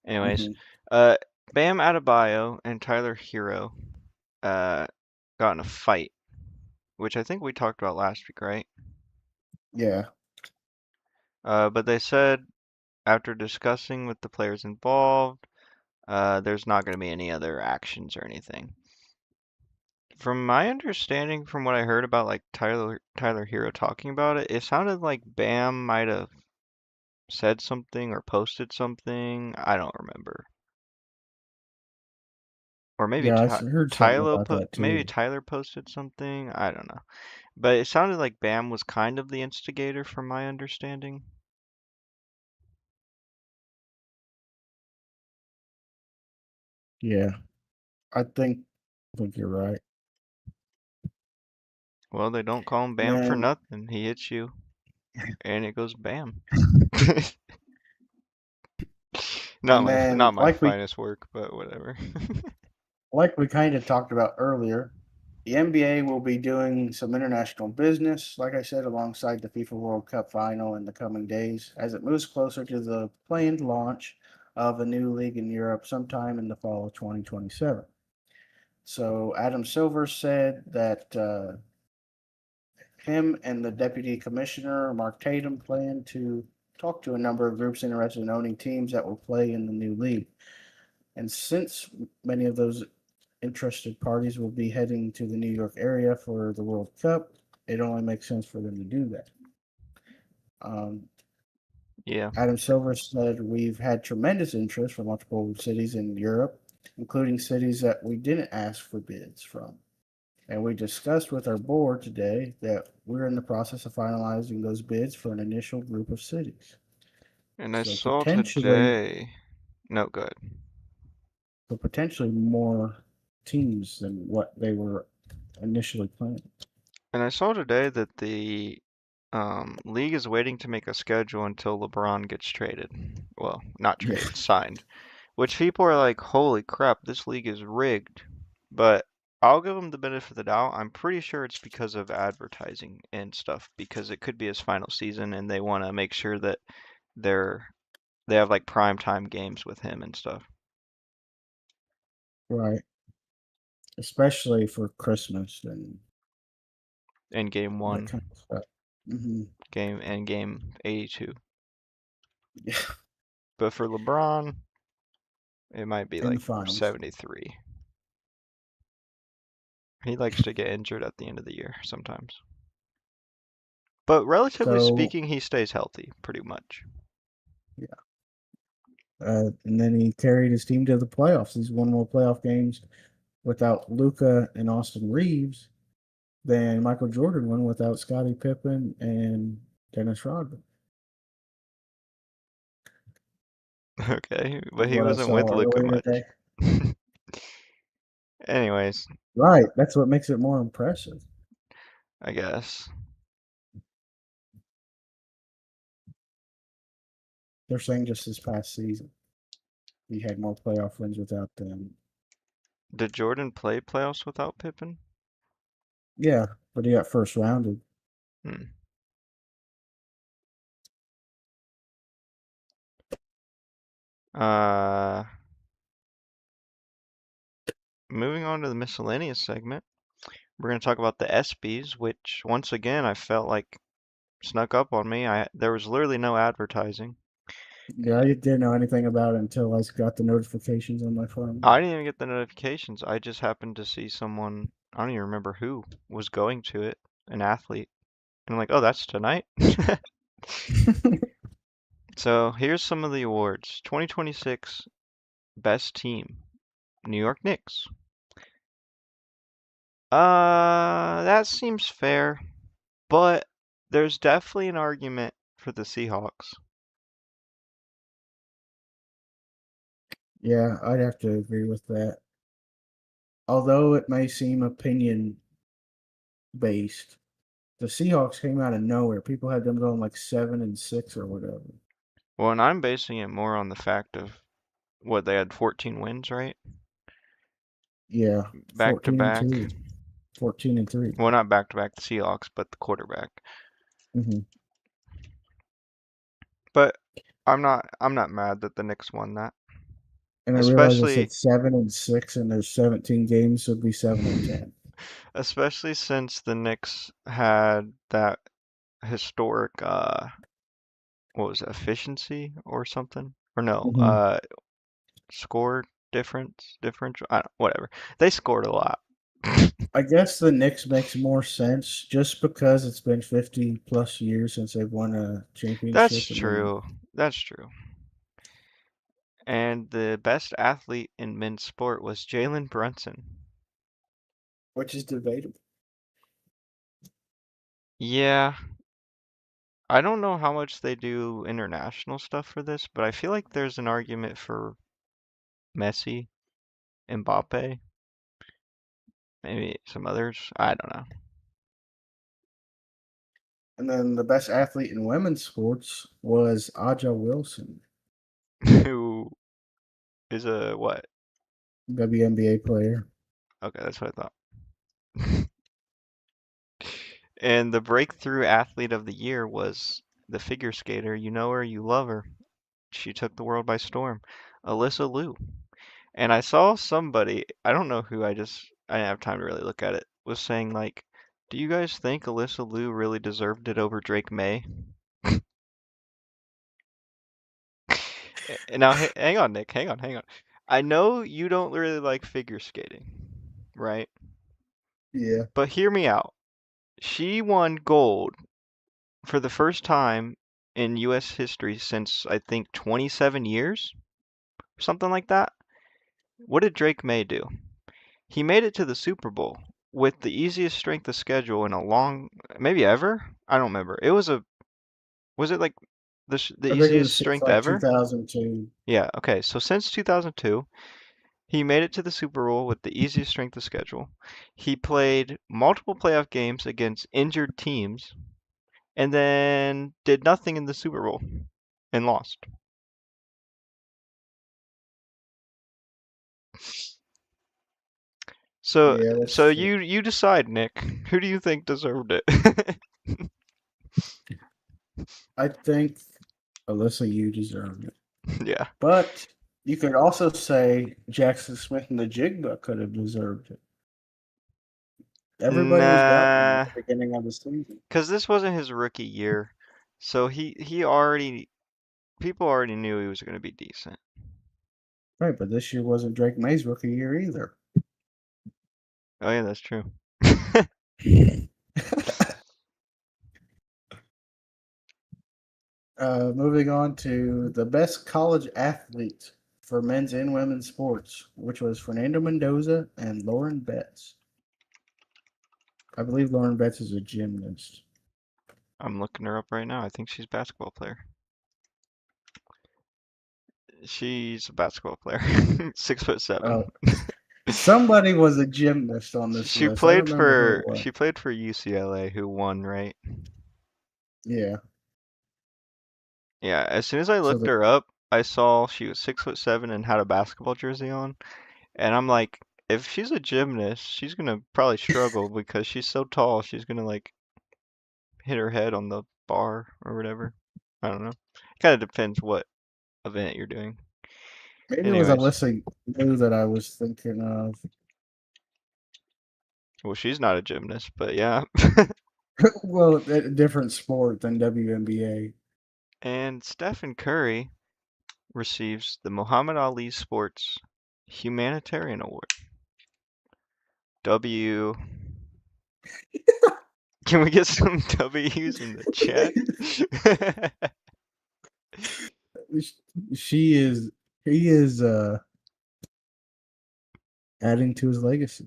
Anyways, Hmm. uh, Bam Adebayo and Tyler Hero uh got in a fight, which I think we talked about last week, right? Yeah, But they said after discussing with the players involved, there's not going to be any other actions or anything. From my understanding, from what I heard about like Tyler Hero talking about it, it sounded like Bam might have said something or posted something. I don't remember. Or maybe yeah, heard something about that Maybe too. Tyler posted something. I don't know. But it sounded like Bam was kind of the instigator from my understanding. Yeah, I think you're right. Well, they don't call him And Bam for then nothing. He hits you and it goes bam. and then Not my finest work, but whatever. like we kind of talked about earlier, the NBA will be doing some international business, like I said, alongside the FIFA World Cup final in the coming days as it moves closer to the planned launch of a new league in Europe sometime in the fall of 2027. So Adam Silver said that him and the deputy commissioner, Mark Tatum, plan to talk to a number of groups interested in owning teams that will play in the new league. And since many of those interested parties will be heading to the New York area for the World Cup, it only makes sense for them to do that. Um, Yeah. Adam Silver said, "We've had tremendous interest from multiple cities in Europe, including cities that we didn't ask for bids from." And we discussed with our board today that we're in the process of finalizing those bids for an initial group of cities. And I So saw potentially, today. No, good. so potentially more teams than what they were initially planned. And I saw today that the league is waiting to make a schedule until LeBron gets traded. Well, not Yeah, traded, signed. Which people are like, holy crap, this league is rigged. But I'll give him the benefit of the doubt. I'm pretty sure it's because of advertising and stuff, because it could be his final season and they want to make sure that they're they have like prime time games with him and stuff. right. Especially for Christmas and In game that one, kind of stuff. Hmm. game 82. Yeah, But for LeBron, it might be in the like finals. 73. He likes to get injured at the end of the year sometimes. But relatively So, speaking, he stays healthy pretty much. yeah. And then he carried his team to the playoffs. He's won more playoff games without Luca and Austin Reeves than Michael Jordan won without Scottie Pippen and Dennis Rodman, Okay, is but he what I wasn't with saw Luca earlier much. today. Anyways, Right. That's what makes it more impressive. I guess. They're saying just this past season, he had more playoff wins without them. Did Jordan play playoffs without Pippen? Yeah, but he got first rounded. Hmm. Uh, moving on to the miscellaneous segment, we're going to talk about the ESPYs, which once again I felt like snuck up on me. There was literally no advertising. Yeah, I didn't know anything about it until I got the notifications on my phone. I didn't even get the notifications. I just happened to see someone, I don't even remember who, was going to it, an athlete. And I'm like, oh, that's tonight? So here's some of the awards. 2026 Best Team, New York Knicks. That seems fair, but there's definitely an argument for the Seahawks. Yeah, I'd have to agree with that. Although it may seem opinion based, the Seahawks came out of nowhere. People had them going like 7-6 or whatever. Well, and I'm basing it more on the fact of what they had 14 wins, right? Yeah, Back to 14 and back. 2, 14 and 3. Well, not back to back the Seahawks, but the quarterback. Hmm. But I'm not mad that the Knicks won that. And I realized I Especially said 7-6, and there's 17 games, so it'd be 7-10. especially since the Knicks had that historic what was it, efficiency or something? Or no, Hmm. score differential. I don't, whatever. They scored a lot. I guess the Knicks makes more sense just because it's been 50 plus years since they've won a That's championship, and then true. That's true. And the best athlete in men's sport was Jalen Brunson. which is debatable. Yeah, I don't know how much they do international stuff for this, but I feel like there's an argument for Messi, Mbappe, maybe some others. I don't And then the best athlete in women's sports was Aja Wilson, know. Who is a what? WNBA player. Okay, that's what I thought. And the breakthrough athlete of the year was the figure skater. You know her, you love her. She took the world by storm. Alyssa Liu. And I saw somebody, I don't know who, I didn't have time to really look at it, was saying like, do you guys think Alyssa Liu really deserved it over Drake May? And now, hang on, Nick, hang on. I know you don't really like figure skating, right? Yeah. But hear me out. She won gold for the first time in US history since I think 27 years, something like that. What did Drake May do? He made it to the Super Bowl, with the easiest strength of schedule in a long, maybe ever. I don't remember. Was it like the I think it easiest was since strength like ever? 2002. Yeah. Okay. So since 2002, he made it to the Super Bowl with the easiest strength of schedule. He played multiple playoff games against injured teams, and then did nothing in the Super Bowl and lost. So Yeah, that's so true. you decide, Nick. Who do you think deserved it? I think Alyssa, you deserve it. Yeah. But you could also say Jackson Smith and the Jigba could have deserved it. Everybody was doubting him at Nah, the beginning of the season. because this wasn't his rookie year. So he already people already knew he was going to be decent. Right, but this year wasn't Drake May's rookie year either. Oh yeah, that's true. Moving on to the best college athlete for men's and women's sports, which was Fernando Mendoza and Lauren Betts. I believe Lauren Betts is a gymnast. I'm looking her up right now. I think she's a basketball player. She's a basketball player. 6'7". Uh, Somebody was a gymnast on this She list. I don't played remember who it for was. she played for UCLA, who won, right? Yeah. Yeah, as soon as I So looked the her up, I saw she was 6'7" and had a basketball jersey on, and I'm like, if she's a gymnast, she's gonna probably struggle because she's so tall. She's gonna like hit her head on the bar or whatever. I don't know. It kind of depends what event you're doing. maybe it was Anyways, Alyssa New that I was thinking of. well, she's not a gymnast, but yeah. Well, a different sport than WNBA. And Stephen Curry receives the Muhammad Ali Sports Humanitarian Award. W. Can we get some W's in the chat? She is. He is adding to his legacy.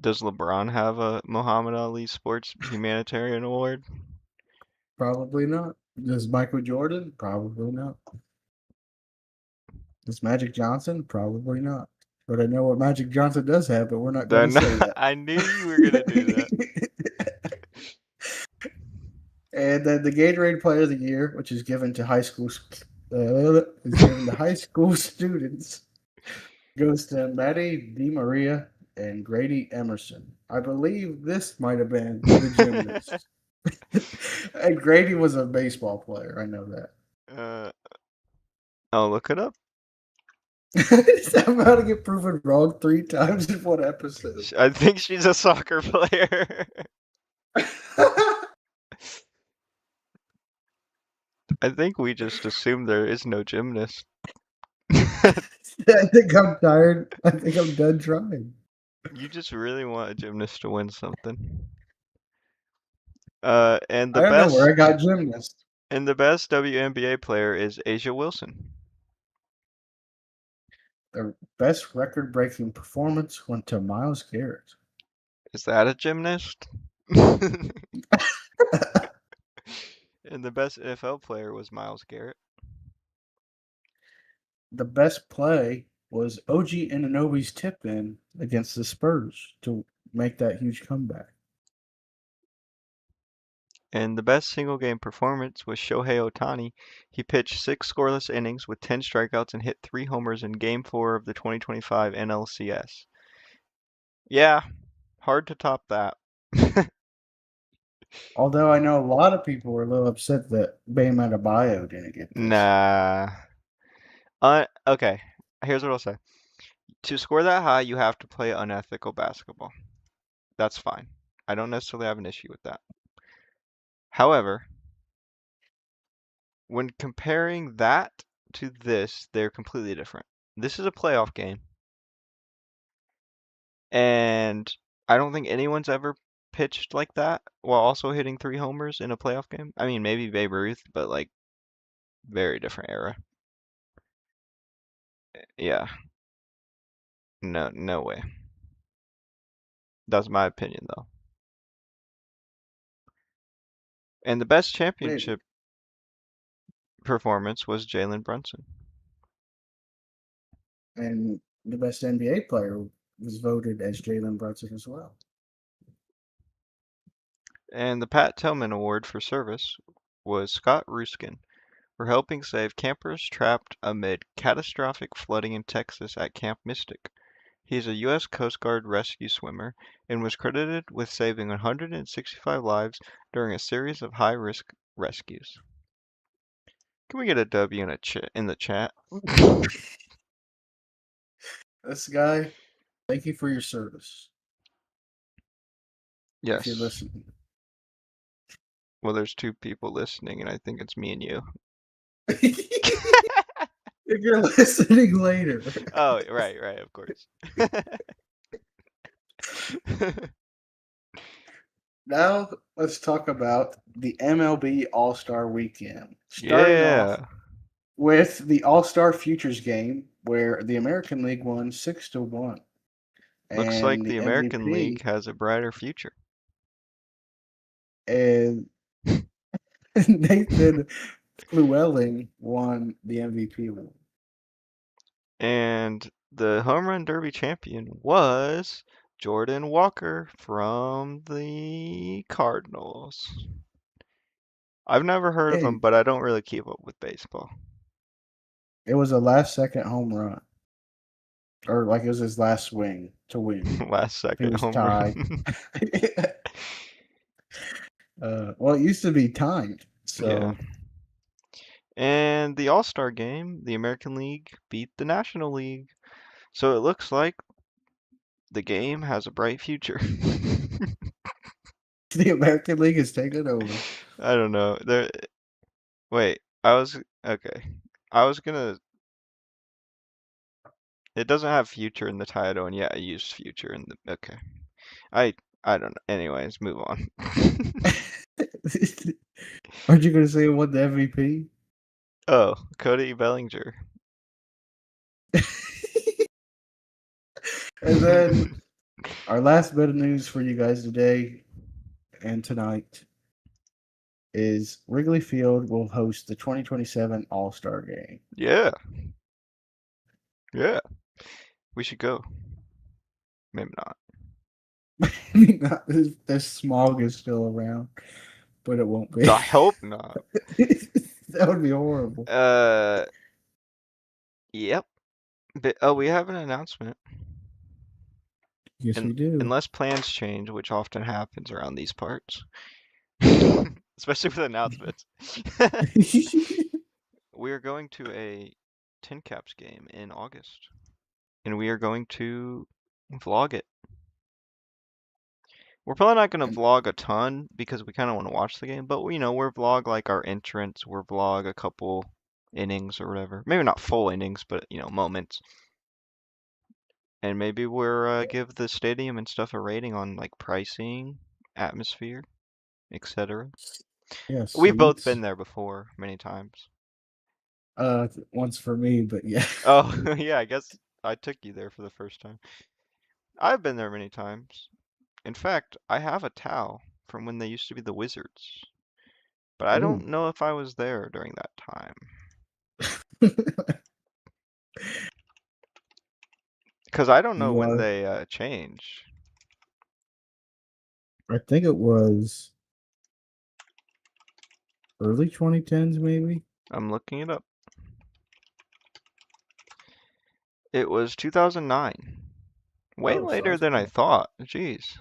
Does LeBron have a Muhammad Ali Sports Humanitarian Award? Probably not. Does Michael Jordan? Probably not. Does Magic Johnson? Probably not. But I know what Magic Johnson does have, but we're not going to Then say that. I knew you were gonna do that. And then the Gatorade Player of the Year, which is given to is given to high school students, goes to Maddie DiMaria and Grady Emerson. I believe this might have been the gymnast. And Grady was a baseball player. I know that. uh, I'll look it up. I'm about to get proven wrong 3 times in one episode. I think she's a soccer player. I think we just assumed there is no gymnast. I think I'm tired. I think I'm done trying. You just really want a gymnast to win something. And I don't know where I got gymnast. the best WNBA player is Asia Wilson. The best record breaking performance went to Miles Garrett. Is that a gymnast? And the best NFL player was Miles Garrett. The best play was OG Ananobi's tip in against the Spurs to make that huge comeback. And the best single game performance was Shohei Ohtani. He pitched 6 scoreless innings with 10 strikeouts and hit 3 homers in Game 4 of the 2025 NLCS. Yeah, hard to top that. Although I know a lot of people were a little upset that Bam Adebayo didn't get this. Nah. Okay, here's what I'll say. To score that high, you have to play unethical basketball. That's fine. I don't necessarily have an issue with that. However, when comparing that to this, they're completely different. This is a playoff game, and I don't think anyone's ever pitched like that while also hitting 3 homers in a playoff game. I mean, maybe Babe Ruth, but like very different era. Yeah, no, no way. That's my opinion, though. And the best Wait, championship performance was Jalen Brunson. and the best NBA player was voted as Jalen Brunson as well. And the Pat Tillman Award for Service was Scott Ruskin for helping save campers trapped amid catastrophic flooding in Texas at Camp Mystic. He is a U.S. Coast Guard rescue swimmer and was credited with saving 165 lives during a series of high-risk rescues. Can we get a W in, in the chat? This guy, thank you for your service. If you're Yes. listening, Well, there's two people listening, and I think it's me and you. if you're listening later. Oh, right, right, of course. Now let's talk about the MLB All Star Weekend. Starting off Yeah. with the All Star Futures game, where the American League won 6-1, Looks like and the the American League MVP has a brighter future. is Nathan Llewellyn won the MVP award. And the home run derby champion was Jordan Walker from the Cardinals. I've never heard of him, Hey, but I don't really keep up with baseball. it was a last second home run, or like it was his last swing to win. Last It second was home tied. run. Well, it used to be timed, Yeah. so And the All-Star game, the American League beat the National League. So it looks like the game has a bright future. the American League is taking over. I don't know. Wait, okay. I was gonna It doesn't have future in the title, and yeah, I used future in the okay. I I don't know. Anyways, move on. Aren't you going to say it won the MVP? Oh, Cody Bellinger. And then our last bit of news for you guys today and tonight is Wrigley Field will host the 2027 All Star Game. Yeah, yeah. We should go. Maybe not. I mean, the smog is still around, but it won't be. I hope not. That would be horrible. Uh, yep. But, oh, we have an announcement. Yes, And we do. unless plans change, which often happens around these parts, especially with announcements, we are going to a Tin Caps game in August, and we are going to vlog it. We're probably not going to vlog a ton because we kind of want to watch the game, but we're vlog like our entrance, we're vlog a couple innings or whatever. Maybe not full innings, but moments. And maybe we're give the stadium and stuff a rating on like pricing, atmosphere, etc. Yeah, We've both been seats. there before many times. Once for me, but yeah. Oh, yeah, I guess I took you there for the first time. I've been there many times. In fact, I have a towel from when they used to be the Wizards, but I Oh, don't know if I was there during that time. Because I don't know you when are. they changed. I think it was early 2010s, maybe. I'm looking it up. It was 2009. Way Oh, so I later was than I born. thought. Jeez.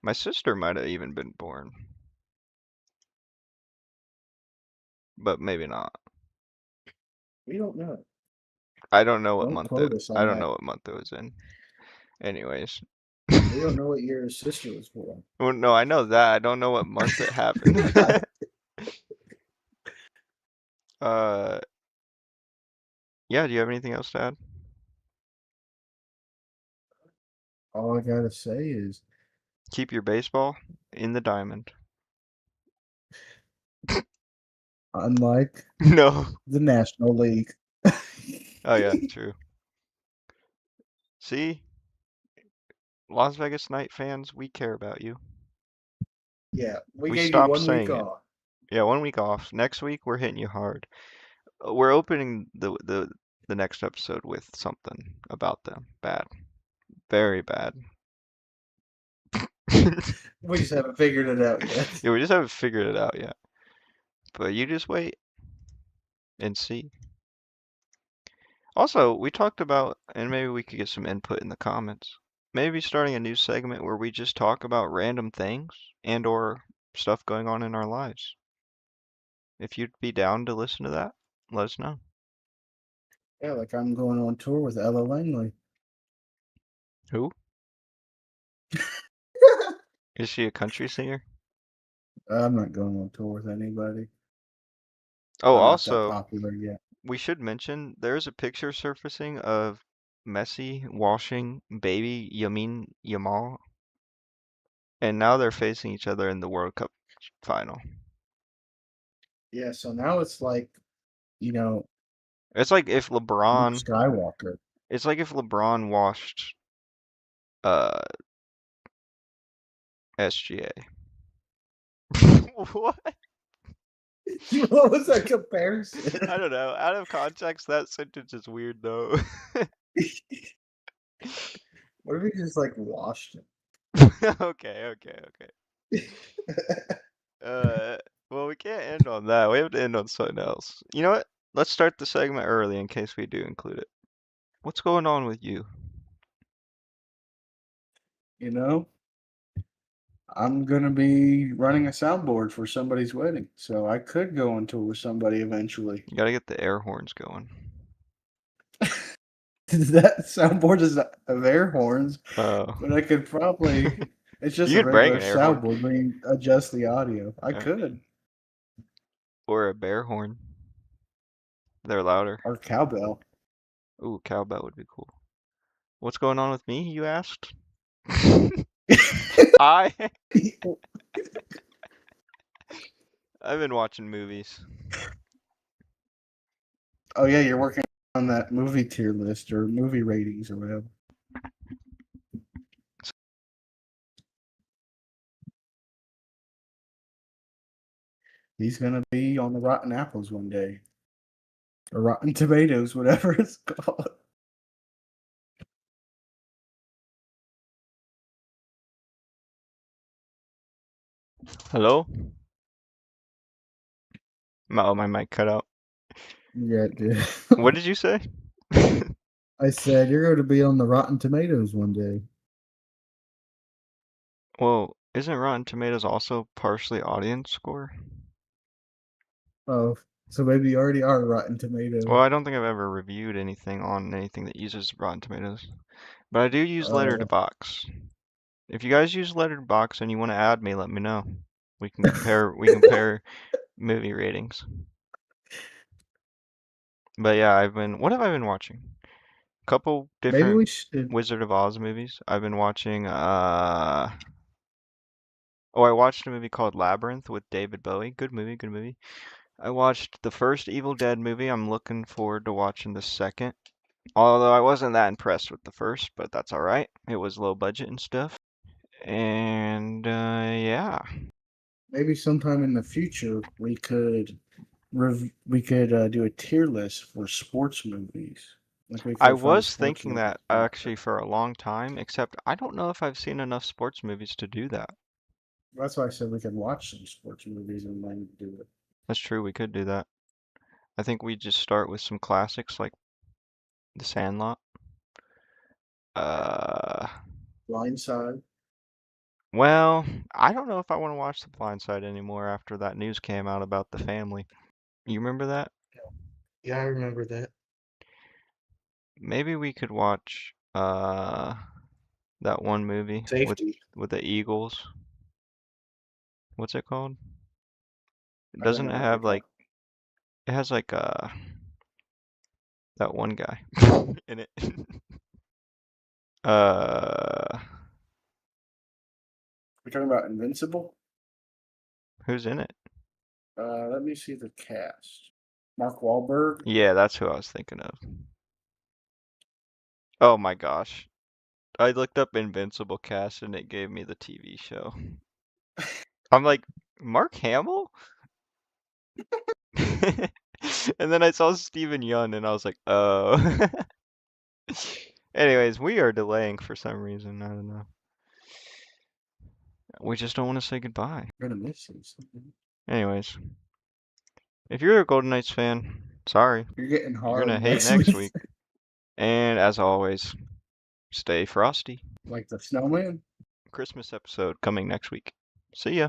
My sister might have even been born, but maybe not. We don't know. I don't know what Don't month quote us I on don't that. know what month it was in. Anyways. We don't know what year his sister was born. Well, no, I know that. I don't know what month it happened. uh, yeah, do you have anything else to add? All I gotta say is, Keep your baseball in the diamond. unlike No. the National League. Oh yeah, true. See? Las Vegas Night fans, we care about you. Yeah, we We gave you stopped 1 week saying it. off. Yeah, 1 week off. Next week we're hitting you hard. We're opening the next episode with something about them. Bad. Very bad. We just haven't figured it out yet. Yeah, we just haven't figured it out yet. But you just wait and see. Also, we talked about, and maybe we could get some input in the comments, maybe starting a new segment where we just talk about random things and or stuff going on in our lives. If you'd be down to listen to that, let us know. Yeah, like I'm going on tour with Ella Langley. Who? Is she a country singer? I'm not going on tour with anybody. Oh, I'm not that also, popular yet. we should mention there's a picture surfacing of Messi washing baby Yamin Yamal, and now they're facing each other in the World Cup final. Yeah, so now it's like, you know, It's like if Luke LeBron, Skywalker. it's like if LeBron washed uh SGA. What? What was that comparison? I don't know. Out of context, that sentence is weird though. What if he just like washed Okay, okay, okay. it? Uh, well, we can't end on that. We have to end on something else. You know what? Let's start the segment early in case we do include it. What's going on with you? You know, I'm gonna be running a soundboard for somebody's wedding, so I could go on tour with somebody eventually. You gotta get the air horns going. That soundboard does not have air horns, Oh. but I could probably. It's just You a could bring regular an air horn. soundboard where you adjust the audio. I Uh, could, or a bear horn. They're louder. or cowbell. Ooh, cowbell would be cool. What's going on with me, you asked? I I've been watching movies. Oh yeah, you're working on that movie tier list or movie ratings or whatever. He's gonna be on the Rotten Apples one day, or Rotten Tomatoes, whatever it's called. Hello? Oh, my mic cut out. Yeah, dude. What did you say? I said you're going to be on the Rotten Tomatoes one day. Well, isn't Rotten Tomatoes also partially audience score? Oh, so maybe you already are Rotten Well, Tomatoes. I don't think I've ever reviewed anything on anything that uses Rotten Tomatoes. But I do use Oh, Letterboxd. If you guys use Letterboxd and you want to add me, let me know. We compare movie ratings. But yeah, what have I been watching? A couple maybe different we should. Wizard of Oz movies. I've been watching oh, I watched a movie called Labyrinth with David Bowie. Good movie, good movie. I watched the first Evil Dead movie. I'm looking forward to watching the second. Although I wasn't that impressed with the first, but that's all right. It was low budget and stuff. And yeah, Maybe sometime in the future we could do a tier list for sports movies. Like we I could find was sports thinking movies that to watch. actually for a long time, except I don't know if I've seen enough sports movies to do that. That's why I said we could watch some sports movies and then do it. That's true, we could do that. I think we just start with some classics like The Sandlot. Uh, Blindside. well, I don't know if I want to watch The Blind Side anymore after that news came out about the family. You remember that? Yeah, I remember that. Maybe we could watch that one movie with Safety. the Eagles. What's it called? I don't Doesn't know it what you're have like talking. it has like that one guy in it? Uh, We're talking about Invincible. who's in it? Let me see the cast. Mark Wahlberg. Yeah, that's who I was thinking of. Oh my gosh. I looked up Invincible cast and it gave me the TV show. I'm like, Mark Hamill? And then I saw Steven Yeun and I was like, oh. Anyways, we are delaying for some reason. I don't know. We just don't want to say goodbye. I'm gonna miss you. Anyways, if you're a Golden Knights fan, sorry. You're getting You're gonna hard hate next next week, week. And as always, stay frosty. like the snowman. Christmas episode coming next week. See ya.